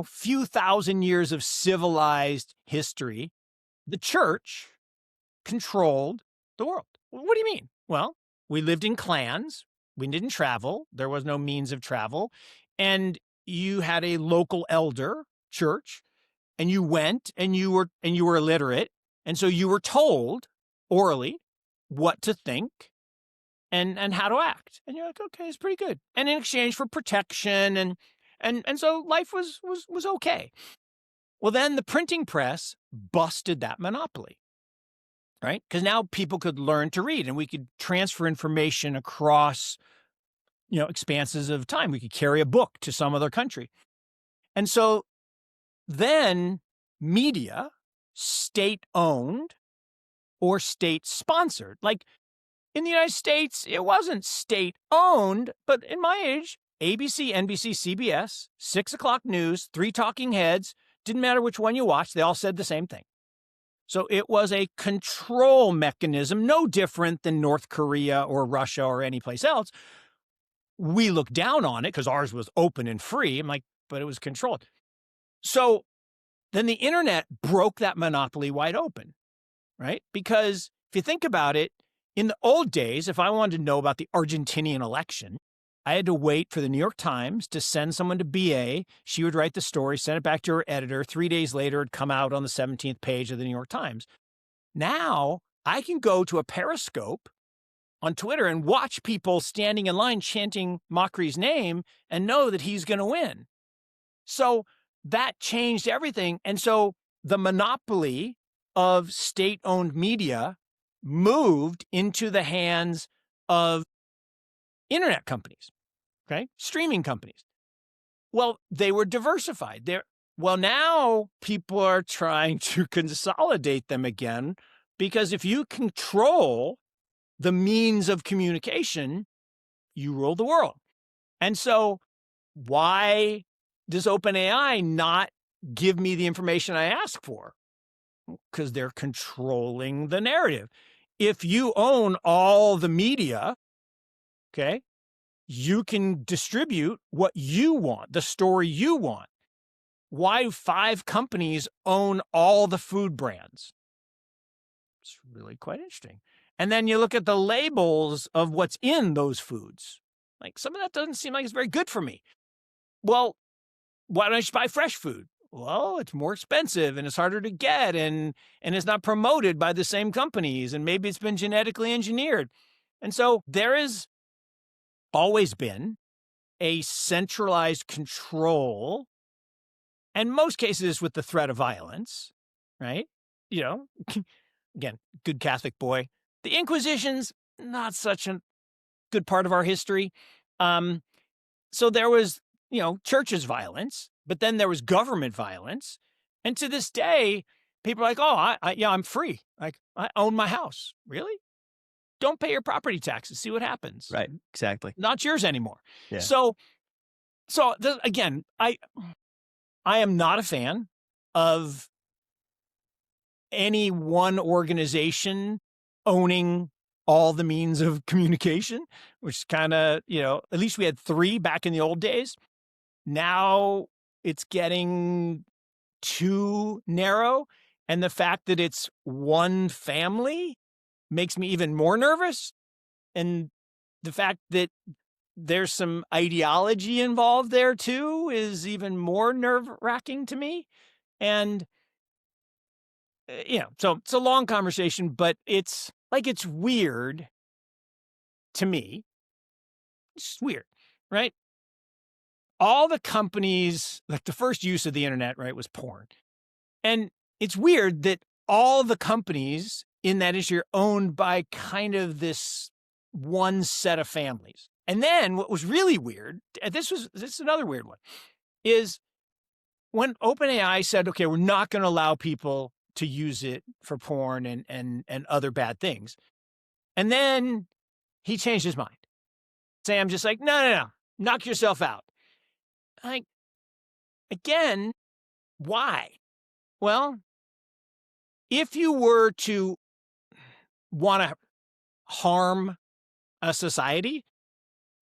few thousand years of civilized history, the church controlled the world. What do you mean? Well, we lived in clans. We didn't travel. There was no means of travel. And you had a local elder church, and you went and you were illiterate. And so you were told orally what to think and how to act. And you're like, okay, it's pretty good. And in exchange for protection and so life was okay. Well, then the printing press busted that monopoly. Right? Because now people could learn to read and we could transfer information across, expanses of time. We could carry a book to some other country. And so then media, state-owned, or state sponsored. Like in the United States, it wasn't state owned, but in my age, ABC, NBC, CBS, 6 o'clock news, three talking heads, didn't matter which one you watched, they all said the same thing. So it was a control mechanism, no different than North Korea or Russia or any place else. We look down on it because ours was open and free. I'm like, but it was controlled. So then the internet broke that monopoly wide open, right? Because if you think about it, in the old days, if I wanted to know about the Argentinian election, I had to wait for the New York Times to send someone to BA. She would write the story, send it back to her editor. 3 days later, it'd come out on the 17th page of the New York Times. Now I can go to a Periscope on Twitter and watch people standing in line chanting Macri's name and know that he's going to win. So that changed everything. And so the monopoly of state-owned media moved into the hands of internet companies, okay? Streaming companies. Well, they were diversified. Well, now people are trying to consolidate them again, because if you control the means of communication, you rule the world. And so why does OpenAI not give me the information I ask for? Because they're controlling the narrative. If you own all the media, okay, you can distribute what you want, the story you want. Why do 5 companies own all the food brands? It's really quite interesting. And then you look at the labels of what's in those foods. Like, some of that doesn't seem like it's very good for me. Well, why don't I just buy fresh food? Well, it's more expensive and it's harder to get, and it's not promoted by the same companies, and maybe it's been genetically engineered. And so there has always been a centralized control, and most cases with the threat of violence, right? You know, again, good Catholic boy. The Inquisition's not such a good part of our history. So there was, church's violence, but then there was government violence. And to this day, people are like, oh, I'm free. Like, I own my house. Really? Don't pay your property taxes. See what happens. Right. Exactly. Not yours anymore. Yeah. So again, I am not a fan of any one organization owning all the means of communication, which kind of, at least we had 3 back in the old days. Now it's getting too narrow. And the fact that it's one family makes me even more nervous. And the fact that there's some ideology involved there too is even more nerve-wracking to me. And, so it's a long conversation, but it's weird to me. It's weird, right? All the companies, like the first use of the internet, right, was porn. And it's weird that all the companies in that industry are owned by kind of this one set of families. And then what was really weird, this is another weird one, is when OpenAI said, okay, we're not going to allow people to use it for porn and other bad things. And then he changed his mind. Sam just like, no, knock yourself out. Like, again, why? Well, if you were to want to harm a society,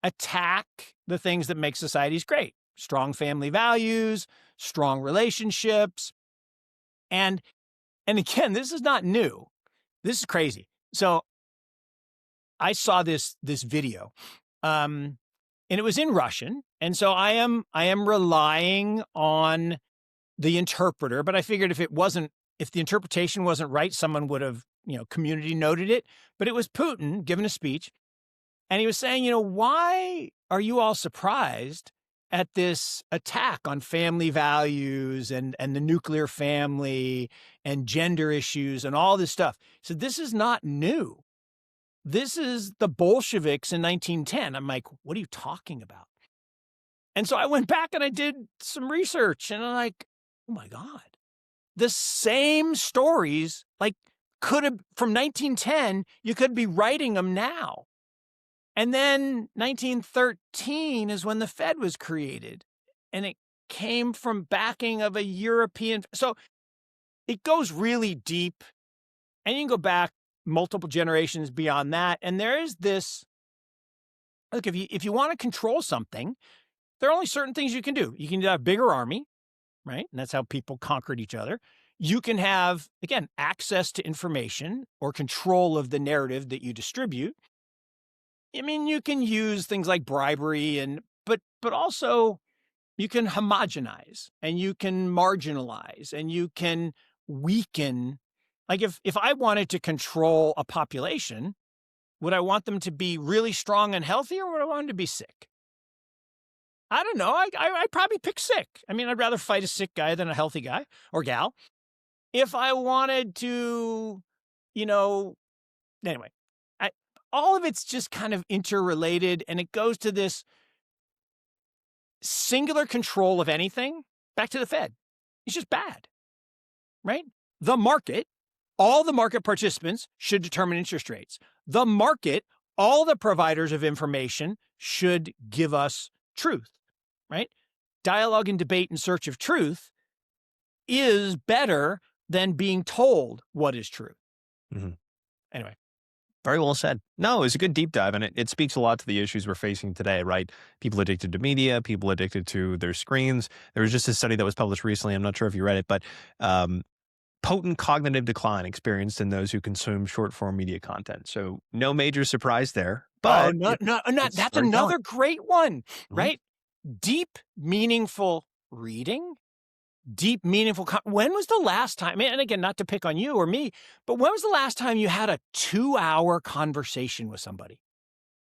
attack the things that make societies great. Strong family values, strong relationships. And again, this is not new. This is crazy. So I saw this video, and it was in Russian. And so I am relying on the interpreter, but I figured if the interpretation wasn't right, someone would have, community noted it. But it was Putin giving a speech. And he was saying, why are you all surprised at this attack on family values and the nuclear family and gender issues and all this stuff? He said, this is not new. This is the Bolsheviks in 1910. I'm like, what are you talking about? And so I went back and I did some research, and I'm like, oh my God, the same stories, like could have, from 1910, you could be writing them now. And then 1913 is when the Fed was created, and it came from backing of a European. So it goes really deep, and you can go back multiple generations beyond that. And there is this, look, if you want to control something, there are only certain things you can do. You can have a bigger army, right? And that's how people conquered each other. You can have, again, access to information or control of the narrative that you distribute. I mean, you can use things like bribery but also you can homogenize and you can marginalize and you can weaken. Like if I wanted to control a population, would I want them to be really strong and healthy, or would I want them to be sick? I don't know. I'd probably pick sick. I mean, I'd rather fight a sick guy than a healthy guy or gal. If I wanted to, anyway, all of it's just kind of interrelated, and it goes to this singular control of anything. Back to the Fed. It's just bad, right? The market, all the market participants should determine interest rates. The market, all the providers of information should give us truth, right? Dialogue and debate in search of truth is better than being told what is true. Mm-hmm. Anyway. Very well said. No, it was a good deep dive, and it speaks a lot to the issues we're facing today, right? People addicted to media, people addicted to their screens. There was just a study that was published recently. I'm not sure if you read it, but potent cognitive decline experienced in those who consume short-form media content. So no major surprise there. But that's another great one, right? Mm-hmm. Deep, meaningful reading. Deep, meaningful. When was the last time, and again, not to pick on you or me, but when was the last time you had a 2-hour conversation with somebody?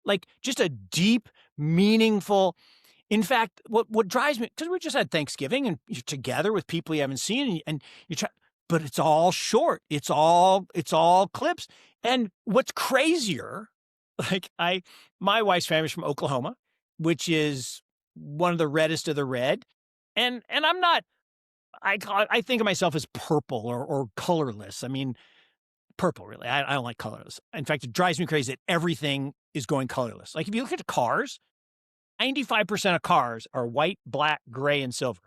Like just a deep, meaningful. In fact, what drives me, because we just had Thanksgiving and you're together with people you haven't seen, and you try, but it's all short. It's all clips. And what's crazier, like my wife's family's from Oklahoma, which is one of the reddest of the red. And I'm not, I think of myself as purple or colorless. I mean, purple, really. I don't like colorless. In fact, it drives me crazy that everything is going colorless. Like if you look at cars, 95% of cars are white, black, gray, and silver.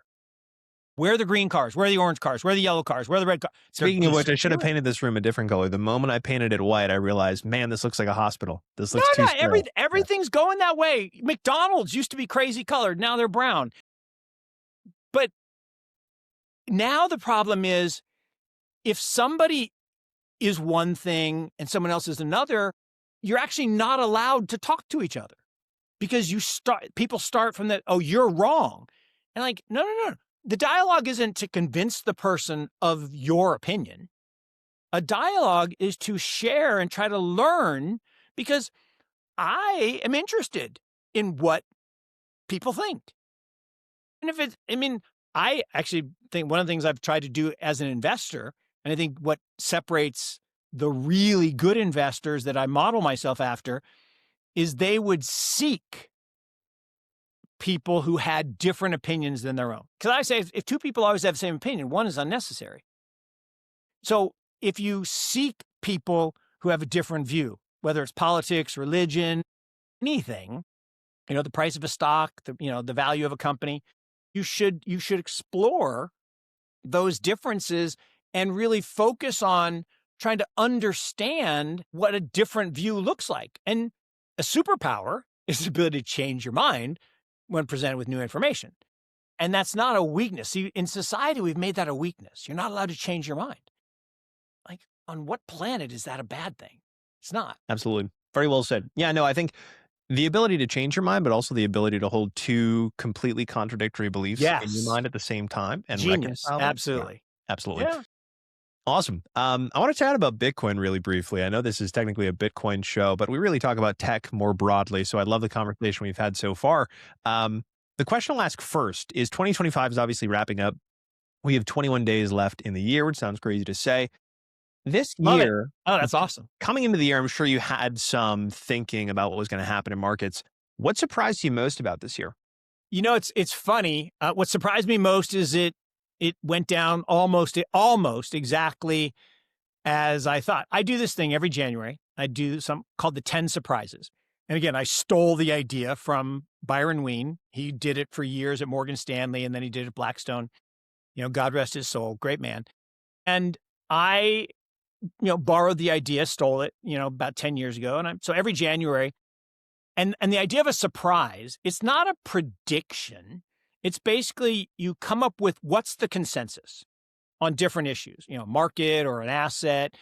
Where are the green cars? Where are the orange cars? Where are the yellow cars? Where are the red cars? Speaking of which, I should have painted this room a different color. The moment I painted it white, I realized, man, this looks like a hospital. This looks too sterile. Everything's going that way. McDonald's used to be crazy colored. Now they're brown. But now the problem is, if somebody is one thing and someone else is another, you're actually not allowed to talk to each other because people start from that, oh, you're wrong. And like, no. The dialogue isn't to convince the person of your opinion. A dialogue is to share and try to learn, because I am interested in what people think. And I actually think one of the things I've tried to do as an investor, and I think what separates the really good investors that I model myself after, is they would seek people who had different opinions than their own. Because I say if two people always have the same opinion, one is unnecessary. So if you seek people who have a different view, whether it's politics, religion, anything, the price of a stock, the value of a company, you should explore those differences and really focus on trying to understand what a different view looks like. And a superpower is the ability to change your mind when presented with new information. And that's not a weakness. See, in society, we've made that a weakness. You're not allowed to change your mind. Like, on what planet is that a bad thing? It's not. Absolutely. Very well said. Yeah, no, I think the ability to change your mind, but also the ability to hold two completely contradictory beliefs in your mind at the same time and genius. reconcile them. Absolutely. Yeah, absolutely. Yeah. Awesome. I want to chat about Bitcoin really briefly. I know this is technically a Bitcoin show, but we really talk about tech more broadly. So I love the conversation we've had so far. The question I'll ask first is 2025 is obviously wrapping up. We have 21 days left in the year, which sounds crazy to say. This year, oh, that's awesome. Coming into the year, I'm sure you had some thinking about what was going to happen in markets. What surprised you most about this year? It's funny. What surprised me most is it went down almost exactly as I thought. I do this thing every January. I do some called the 10 surprises. And again, I stole the idea from Byron Wien. He did it for years at Morgan Stanley, and then he did it at Blackstone. God rest his soul, great man. And I, borrowed the idea, stole it, about 10 years ago. And so every January, and the idea of a surprise, it's not a prediction. It's basically you come up with what's the consensus on different issues, market or an asset.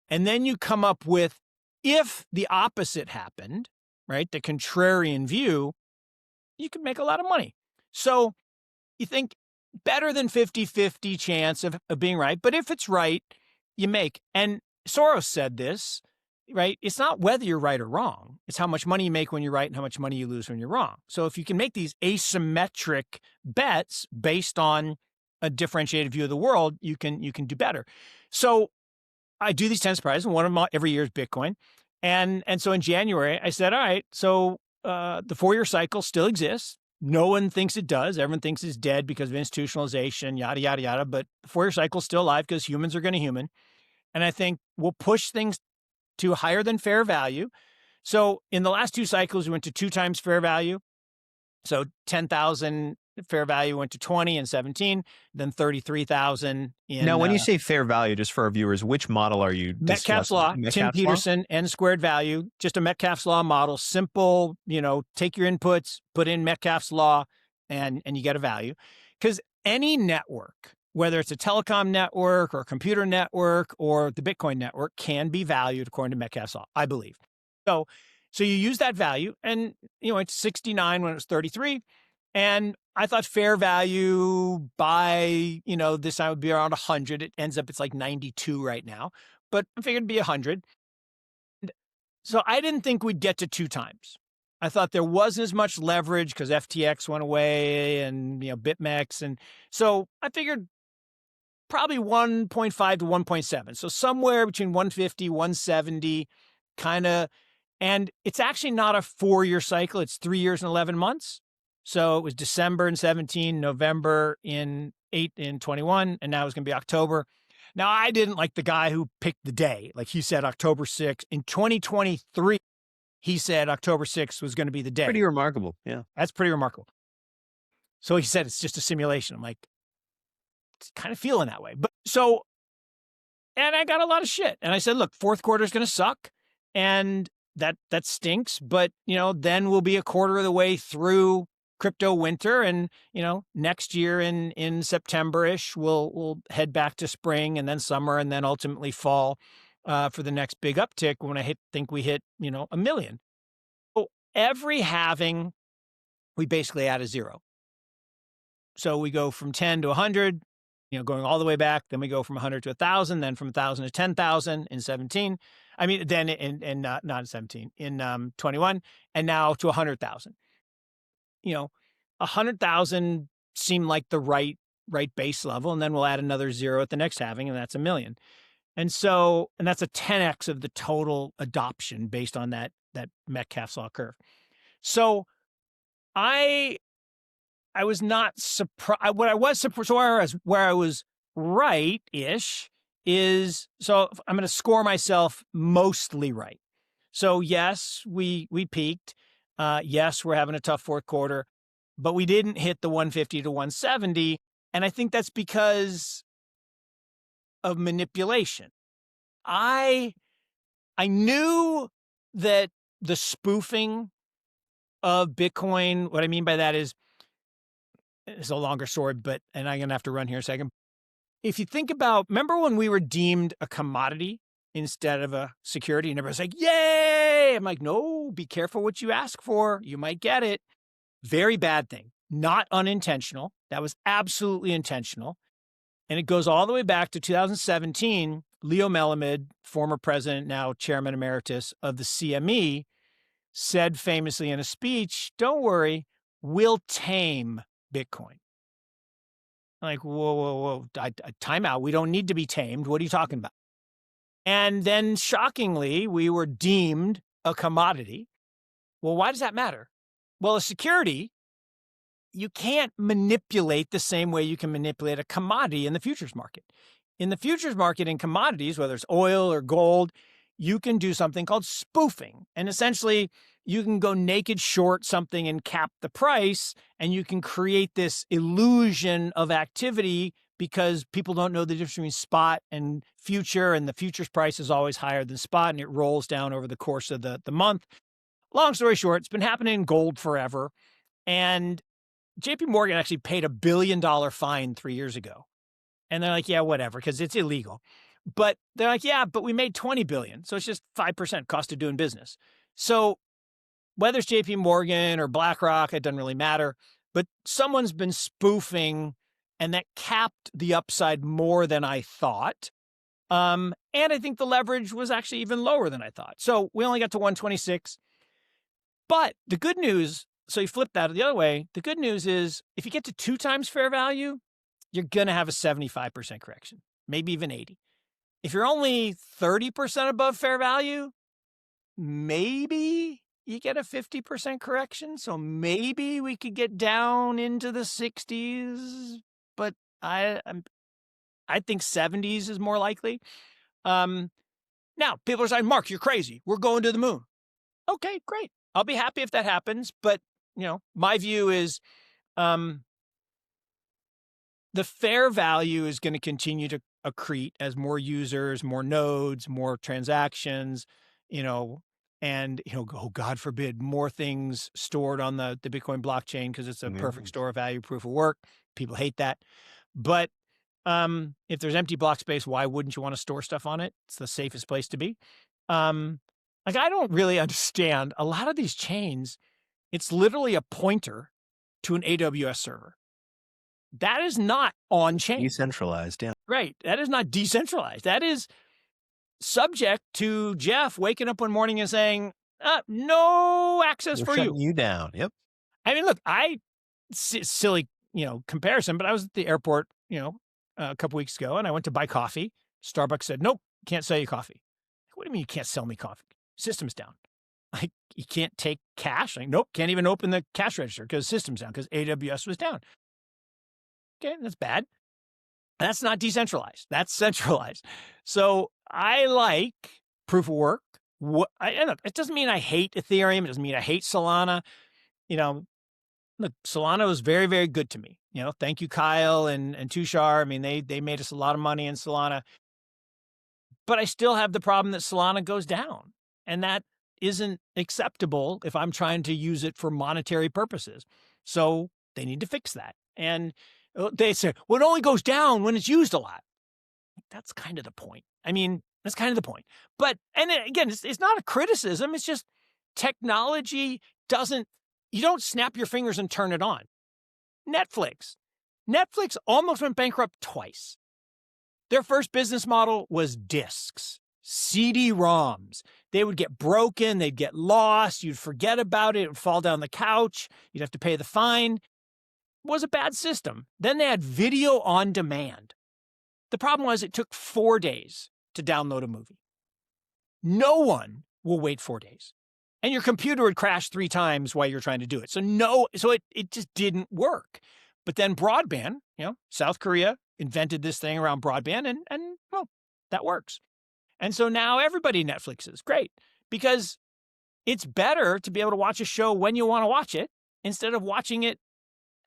And then you come up with, if the opposite happened, right, the contrarian view, you could make a lot of money. So you think better than 50-50 chance of being right. But if it's right, you make. And Soros said this, right? It's not whether you're right or wrong. It's how much money you make when you're right and how much money you lose when you're wrong. So if you can make these asymmetric bets based on a differentiated view of the world, you can do better. So I do these 10 surprises, and one of them every year is Bitcoin. And so in January, I said, all right, so the 4-year cycle still exists. No one thinks it does. Everyone thinks it's dead because of institutionalization, yada, yada, yada. But the 4-year cycle is still alive because humans are going to human. And I think we'll push things to higher than fair value. So in the last 2 cycles, we went to 2 times fair value. So 10,000 fair value went to 20 in 17, then 33,000 in. Now, when you say fair value, just for our viewers, which model are you Metcalfe's discussing? law, Tim Metcalfe's law? Peterson, N squared value, just a Metcalfe's law model, simple, take your inputs, put in Metcalfe's law, and you get a value. Because any network, whether it's a telecom network or a computer network or the Bitcoin network, can be valued according to Metcalfe's law, I believe. So you use that value, and it's 69 when it was 33. And I thought fair value by, this time would be around 100. It ends up, it's like 92 right now, but I figured it'd be 100. So I didn't think we'd get to 2 times. I thought there wasn't as much leverage because FTX went away and, BitMEX. And so I figured probably 1.5 to 1.7. So somewhere between 150, 170 kind of, and it's actually not a 4-year cycle. It's 3 years and 11 months. So it was December in 17, November in 21, and now it's going to be October. Now, I didn't like the guy who picked the day. Like he said October 6th. In 2023, he said October 6th was going to be the day. Pretty remarkable. Yeah. That's pretty remarkable. So he said it's just a simulation. I'm like, it's kind of feeling that way. And I got a lot of shit. And I said, look, 4th quarter is going to suck. And that stinks. But, then we'll be a quarter of the way through crypto winter, and next year in September-ish we'll head back to spring and then summer and then ultimately fall for the next big uptick when I think we hit 1 million. So every halving we basically add a 0. So we go from 10 to 100, going all the way back. Then we go from 100 to 1,000, then from 1,000 to 10,000 in 17. I mean, then in not in 17, in 21, and now to 100,000. 100,000 seemed like the right base level, and then we'll add another 0 at the next halving, and that's 1 million. And that's a 10x of the total adoption based on that Metcalfe's law curve. So I was not surprised. What I was surprised, where I was right-ish, is, so I'm going to score myself mostly right. So yes, we peaked. Yes, we're having a tough 4th quarter, but we didn't hit the 150 to 170. And I think that's because of manipulation. I knew that the spoofing of Bitcoin, what I mean by that is, it's a longer story, and I'm going to have to run here a second. If you think about, remember when we were deemed a commodity instead of a security, and everybody's like, yay! I'm like, no, be careful what you ask for. You might get it. Very bad thing. Not unintentional. That was absolutely intentional. And it goes all the way back to 2017. Leo Melamed, former president, now chairman emeritus of the CME, said famously in a speech, don't worry, we'll tame Bitcoin. I'm like, whoa. Time out. We don't need to be tamed. What are you talking about? And then shockingly, we were deemed a commodity. Well, why does that matter? Well, a security, you can't manipulate the same way you can manipulate a commodity in the futures market. In the futures market in commodities, whether it's oil or gold, you can do something called spoofing. And essentially, you can go naked short something and cap the price, and you can create this illusion of activity because people don't know the difference between spot and future, and the futures price is always higher than spot, and it rolls down over the course of the month. Long story short, it's been happening in gold forever. And JP Morgan actually paid a $1 billion fine 3 years ago. And they're like, yeah, whatever, because it's illegal. But they're like, yeah, but we made 20 billion. So it's just 5% cost of doing business. So whether it's JP Morgan or BlackRock, it doesn't really matter. But someone's been spoofing, and that capped the upside more than I thought. And I think the leverage was actually even lower than I thought. So we only got to 126. But the good news, so you flip that the other way, the good news is if you get to 2 times fair value, you're going to have a 75% correction, maybe even 80. If you're only 30% above fair value, maybe you get a 50% correction. So maybe we could get down into the 60s, but I think 70s is more likely. Now, people are saying, Mark, you're crazy. We're going to the moon. Okay, great. I'll be happy if that happens. But, my view is the fair value is going to continue to accrete as more users, more nodes, more transactions, and, oh, God forbid, more things stored on the Bitcoin blockchain because it's a perfect store of value, proof of work. People hate that. But if there's empty block space, why wouldn't you want to store stuff on it? It's the safest place to be. I don't really understand a lot of these chains. It's literally a pointer to an AWS server. That is not on chain. Decentralized, yeah. Right. That is not decentralized. That is subject to Jeff waking up one morning and saying, no access We're for shutting you. you down. Yep. I mean, look, silly, comparison, but I was at the airport, a couple weeks ago, and I went to buy coffee. Starbucks said, nope, can't sell you coffee. What do you mean you can't sell me coffee? System's down. Like, you can't take cash? Like, nope, can't even open the cash register because system's down, because AWS was down. Okay, that's bad. That's not decentralized. That's centralized. So I like proof of work. Look, it doesn't mean I hate Ethereum. It doesn't mean I hate Solana. Look, Solana was very, very good to me. Thank you, Kyle and Tushar. I mean, they made us a lot of money in Solana. But I still have the problem that Solana goes down. And that isn't acceptable if I'm trying to use it for monetary purposes. So they need to fix that. And they say, well, it only goes down when it's used a lot. That's kind of the point. I mean, that's kind of the point. But, and again, it's not a criticism. It's just technology you don't snap your fingers and turn it on. Netflix almost went bankrupt twice. Their first business model was discs, CD-ROMs. They would get broken, they'd get lost, you'd forget about it, it would fall down the couch, you'd have to pay the fine. It was a bad system. Then they had video on demand. The problem was it took 4 days to download a movie. No one will wait 4 days. And your computer would crash 3 times while you're trying to do it. So it just didn't work. But then broadband, South Korea invented this thing around broadband, and well, that works. And so now everybody Netflixes. Great. Because it's better to be able to watch a show when you want to watch it instead of watching it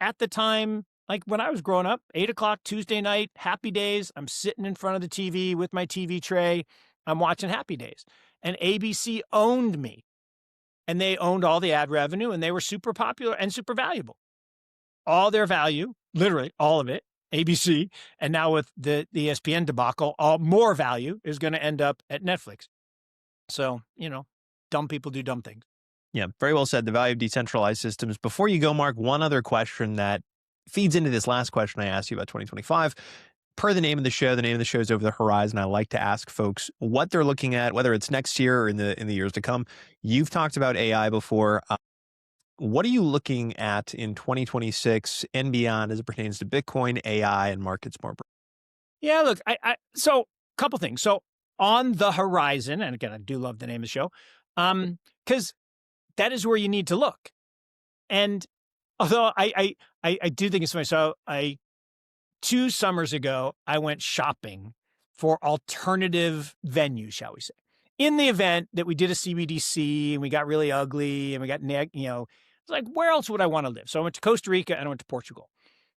at the time. Like when I was growing up, 8 o'clock Tuesday night, Happy Days, I'm sitting in front of the TV with my TV tray. I'm watching Happy Days. And ABC owned me. And they owned all the ad revenue, and they were super popular and super valuable. All their value, literally all of it, ABC, and now with the ESPN debacle, more value is going to end up at Netflix. So, dumb people do dumb things. Yeah, very well said. The value of decentralized systems. Before you go, Mark, one other question that feeds into this last question I asked you about 2025. Per the name of the show is Over the Horizon. I like to ask folks what they're looking at, whether it's next year or in the years to come. You've talked about AI before. What are you looking at in 2026 and beyond as it pertains to Bitcoin, AI, and markets more broadly? Yeah, look, so a couple things. So on the horizon, and again, I do love the name of the show, because that is where you need to look. And although I do think it's funny, so 2 summers ago, I went shopping for alternative venues, shall we say. In the event that we did a CBDC and we got really ugly and we got, it's like, where else would I want to live? So I went to Costa Rica and I went to Portugal.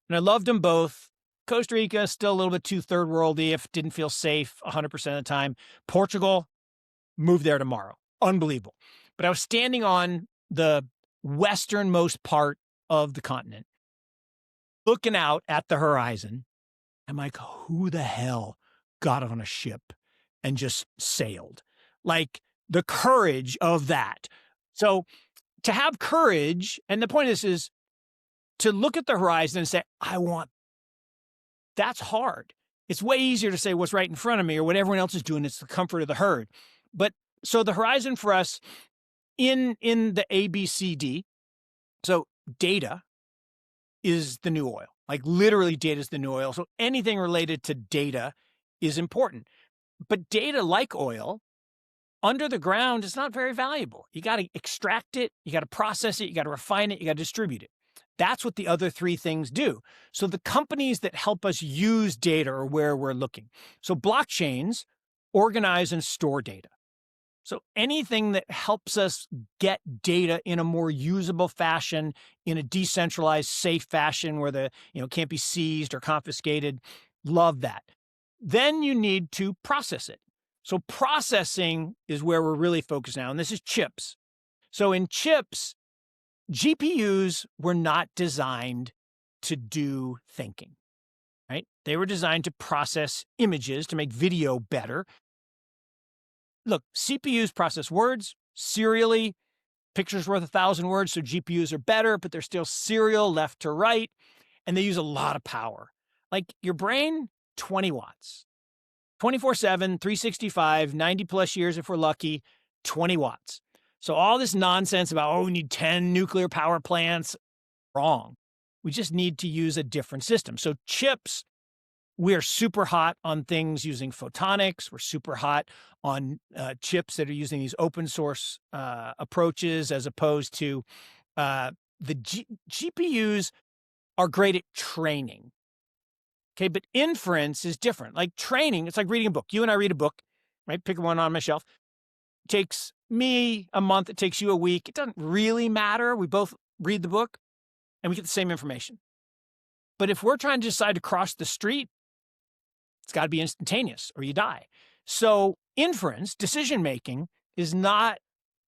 And I loved them both. Costa Rica, still a little bit too third worldy if didn't feel safe 100% of the time. Portugal, move there tomorrow. Unbelievable. But I was standing on the westernmost part of the continent, looking out at the horizon. I'm like, who the hell got on a ship and just sailed? Like the courage of that. So to have courage, and the point of this is to look at the horizon and say, I want, that's hard. It's way easier to say what's right in front of me or what everyone else is doing. It's the comfort of the herd. But so the horizon for us in the ABCD, so data is the new oil. Like literally data is the new oil. So anything related to data is important. But data, like oil, under the ground is not very valuable. You got to extract it, you got to process it, you got to refine it, you got to distribute it. That's what the other three things do. So the companies that help us use data are where we're looking. So blockchains organize and store data. So anything that helps us get data in a more usable fashion, in a decentralized, safe fashion where the, can't be seized or confiscated, love that. Then you need to process it. So processing is where we're really focused now, and this is chips. So in chips, GPUs were not designed to do thinking, right? They were designed to process images, to make video better. Look, CPUs process words serially. Pictures worth 1,000 words, so GPUs are better, but they're still serial left to right, and they use a lot of power. Like your brain, 20 watts. 24/7, 365, 90 plus years if we're lucky, 20 watts. So all this nonsense about, we need 10 nuclear power plants, wrong. We just need to use a different system. So chips, we are super hot on things using photonics. We're super hot on chips that are using these open source approaches as opposed to GPUs are great at training. Okay, but inference is different. Like training, it's like reading a book. You and I read a book, right? Pick one on my shelf. It takes me a month. It takes you a week. It doesn't really matter. We both read the book and we get the same information. But if we're trying to decide to cross the street, it's got to be instantaneous or you die. So inference, decision-making, is not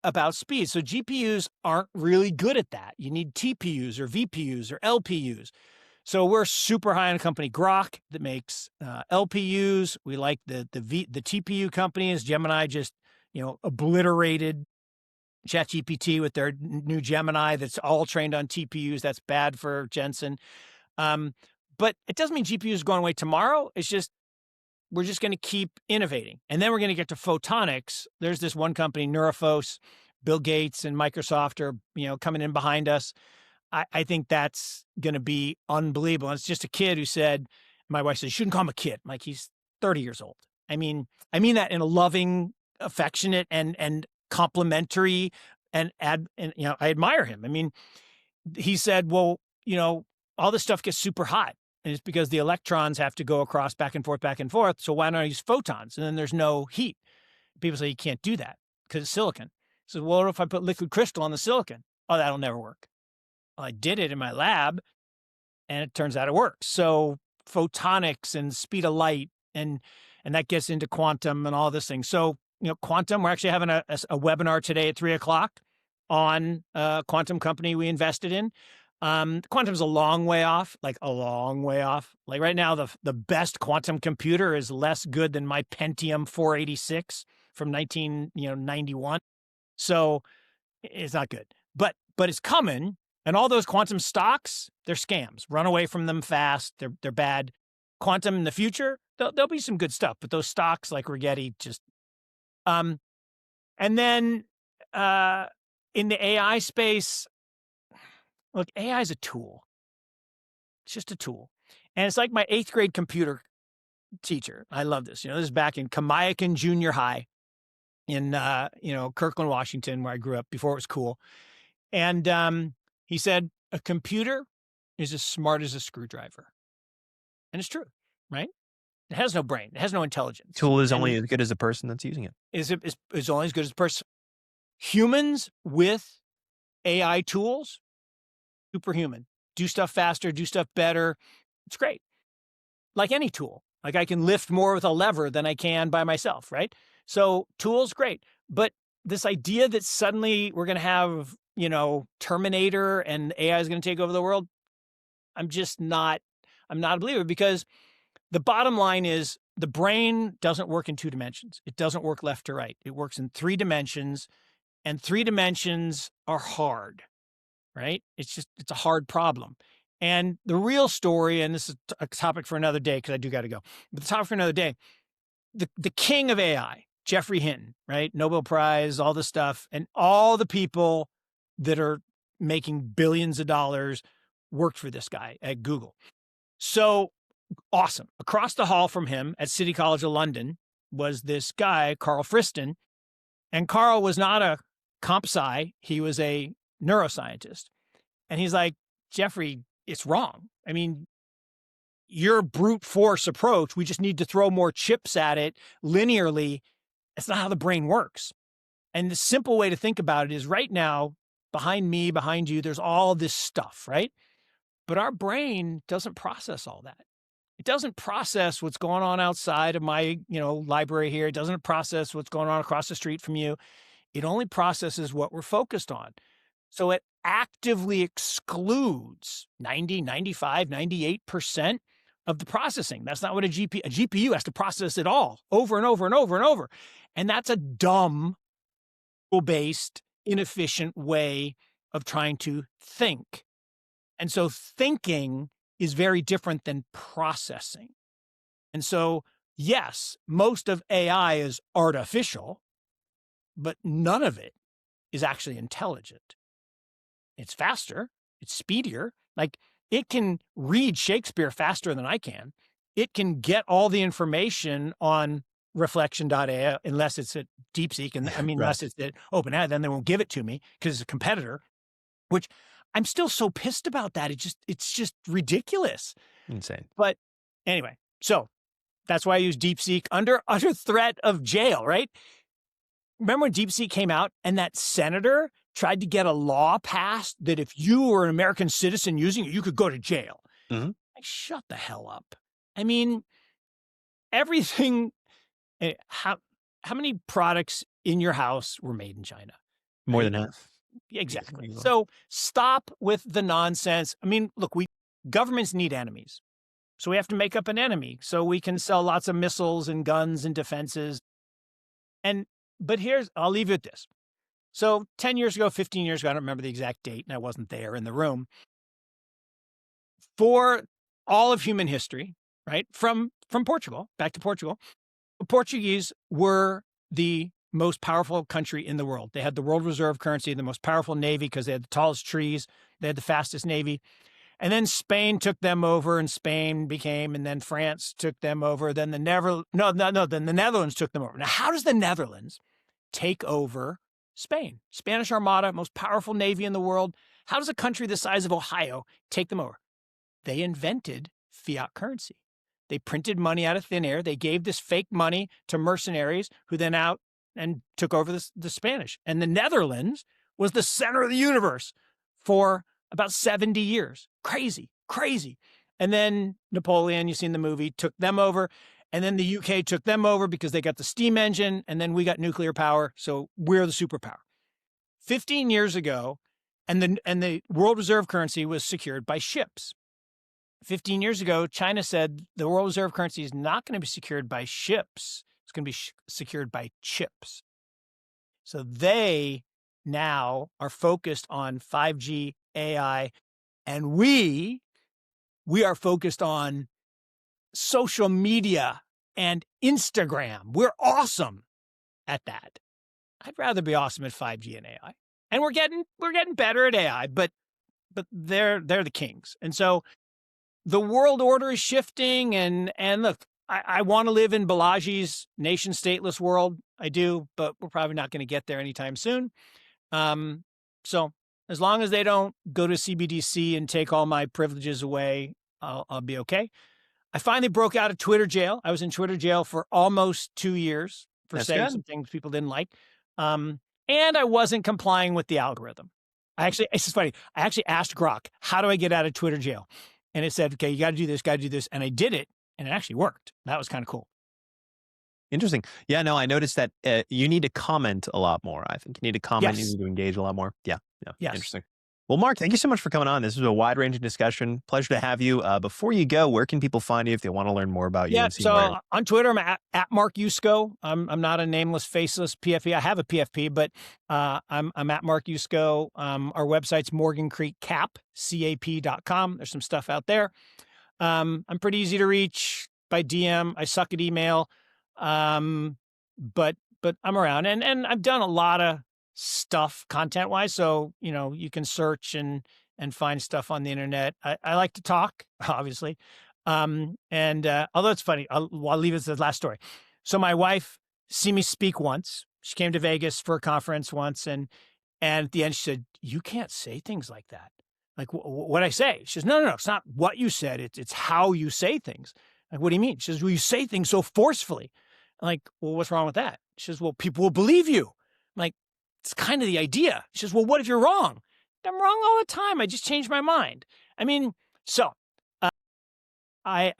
about speed. So GPUs aren't really good at that. You need TPUs or VPUs or LPUs. So we're super high on a company, Grok, that makes LPUs. We like the TPU companies. Gemini just, obliterated ChatGPT with their new Gemini that's all trained on TPUs. That's bad for Jensen. But it doesn't mean GPUs are going away tomorrow. It's just, we're just going to keep innovating. And then we're going to get to photonics. There's this one company, Neurophos, Bill Gates and Microsoft are, coming in behind us. I think that's going to be unbelievable. And it's just a kid who said, my wife said, you shouldn't call him a kid. I'm like, he's 30 years old. I mean that in a loving, affectionate and complimentary and I admire him. I mean, he said, well, all this stuff gets super hot. And it's because the electrons have to go across back and forth. So why not use photons? And then there's no heat. People say you can't do that because it's silicon. So well, what if I put liquid crystal on the silicon? Oh, that'll never work. Well, I did it in my lab and it turns out it works. So photonics and speed of light and that gets into quantum and all this thing. So, quantum, we're actually having a webinar today at 3:00 on a quantum company we invested in. Quantum's a long way off, like a long way off. Like right now, the best quantum computer is less good than my Pentium 486 from 1991. So it's not good, but it's coming. And all those quantum stocks, they're scams. Run away from them fast. They're bad. Quantum in the future, there'll be some good stuff, but those stocks like Rigetti just. And then in the AI space, look, AI is a tool. It's just a tool. And it's like my 8th grade computer teacher. I love this. This is back in Kamiakin Junior High in, Kirkland, Washington, where I grew up before it was cool. And he said, a computer is as smart as a screwdriver. And it's true, right? It has no brain. It has no intelligence. Tool is And only as good as the person that's using it. is only as good as the person. Humans with AI tools, superhuman. Do stuff faster, do stuff better. It's great. Like any tool. Like I can lift more with a lever than I can by myself, right? So tools, great. But this idea that suddenly we're going to have, Terminator and AI is going to take over the world, I'm just not, I'm not a believer, because the bottom line is the brain doesn't work in 2 dimensions. It doesn't work left to right. It works in 3 dimensions, and 3 dimensions are hard, right? It's a hard problem. And the real story, and this is a topic for another day because I do got to go, but the topic for another day, the king of AI, Jeffrey Hinton, right? Nobel Prize, all this stuff, and all the people that are making billions of dollars worked for this guy at Google. So awesome. Across the hall from him at City College of London was this guy, Carl Friston. And Carl was not a comp sci, he was a neuroscientist. And he's like, Jeffrey, it's wrong. I mean, your brute force approach, we just need to throw more chips at it linearly. That's not how the brain works. And the simple way to think about it is right now, behind me, behind you, there's all this stuff, right? But our brain doesn't process all that. It doesn't process what's going on outside of my, library here. It doesn't process what's going on across the street from you. It only processes what we're focused on. So it actively excludes 90, 95, 98% of the processing. That's not what a GPU has to process it all over and over and over and over. And that's a dumb, based, inefficient way of trying to think. And so thinking is very different than processing. And so, yes, most of AI is artificial, but none of it is actually intelligent. It's faster, it's speedier. Like it can read Shakespeare faster than I can. It can get all the information on reflection.ai, unless it's at DeepSeek. And I mean, Right. unless it's at OpenAI, then they won't give it to me because it's a competitor, which I'm still so pissed about that. It's just ridiculous. Insane. But anyway, so that's why I use DeepSeek under threat of jail, right? Remember when DeepSeek came out and that senator tried to get a law passed that if you were an American citizen using it, you could go to jail? Mhm. Like, shut the hell up. I mean, everything. How many products in your house were made in China? More Right? than half. Exactly. Easily. So stop with the nonsense. I mean, look, governments need enemies. So we have to make up an enemy so we can sell lots of missiles and guns and defenses. But I'll leave you with this. So 10 years ago, 15 years ago, I don't remember the exact date, and I wasn't there in the room. For all of human history, right, from Portugal, back to Portugal, the Portuguese were the most powerful country in the world. They had the world reserve currency, the most powerful navy because they had the tallest trees, they had the fastest navy. And then Spain took them over, and then France took them over. Then then the Netherlands took them over. Now, how does the Netherlands take over Spain? Spanish Armada, most powerful navy in the world. How does a country the size of Ohio take them over? They invented fiat currency. They printed money out of thin air. They gave this fake money to mercenaries who then out and took over the Spanish. And the Netherlands was the center of the universe for about 70 years. Crazy, crazy. And then Napoleon, you've seen the movie, took them over. And then the UK took them over because they got the steam engine. And then we got nuclear power. So we're the superpower. 15 years ago, and the world reserve currency was secured by ships. 15 years ago, China said the world reserve currency is not going to be secured by ships. It's going to be secured by chips. So they now are focused on 5G, AI, and we are focused on social media and Instagram. We're awesome at that. I'd rather be awesome at 5G and AI. And we're getting better at AI, but they're the kings. And so the world order is shifting, and look, I want to live in Balaji's nation stateless world. I do, but we're probably not going to get there anytime soon. So as long as they don't go to CBDC and take all my privileges away, I'll be okay. I finally broke out of Twitter jail. I was in Twitter jail for almost 2 years for That's saying good. some things people didn't like. And I wasn't complying with the algorithm. It's just funny. I actually asked Grok, how do I get out of Twitter jail? And it said, okay, you got to do this, got to do this. And I did it, and it actually worked. That was kind of cool. Interesting. Yeah, no, I noticed that you need to comment a lot more. I think you need to comment, you Yes. need to engage a lot more. Yeah, yeah, Yes. interesting. Well, Mark, thank you so much for coming on. This was a wide ranging discussion. Pleasure to have you. Before you go, where can people find you if they want to learn more about you Yeah. and see So more? on Twitter, I'm at Mark Yusko. I'm not a nameless, faceless PFP. I have a PFP, but I'm at Mark Yusko. Our website's morgancreekcap.com. There's some stuff out there. I'm pretty easy to reach by DM. I suck at email. But I'm around, and I've done a lot of stuff content wise. So, you can search and find stuff on the internet. I like to talk, obviously. And although it's funny, I'll leave it as the last story. So my wife see me speak once. She came to Vegas for a conference once, and at the end she said, "You can't say things like that." Like, what I say? She says, no, it's not what you said. It's how you say things. Like, what do you mean? She says, well, you say things so forcefully. I'm like, well, what's wrong with that? She says, well, people will believe you. I'm like, it's kind of the idea. She says, well, what if you're wrong? I'm wrong all the time. I just changed my mind. I mean, so uh, I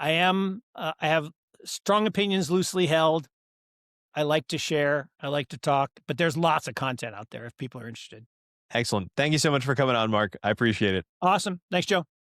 have strong opinions loosely held. I like to share. I like to talk, but there's lots of content out there if people are interested. Excellent. Thank you so much for coming on, Mark. I appreciate it. Awesome. Thanks, Joe.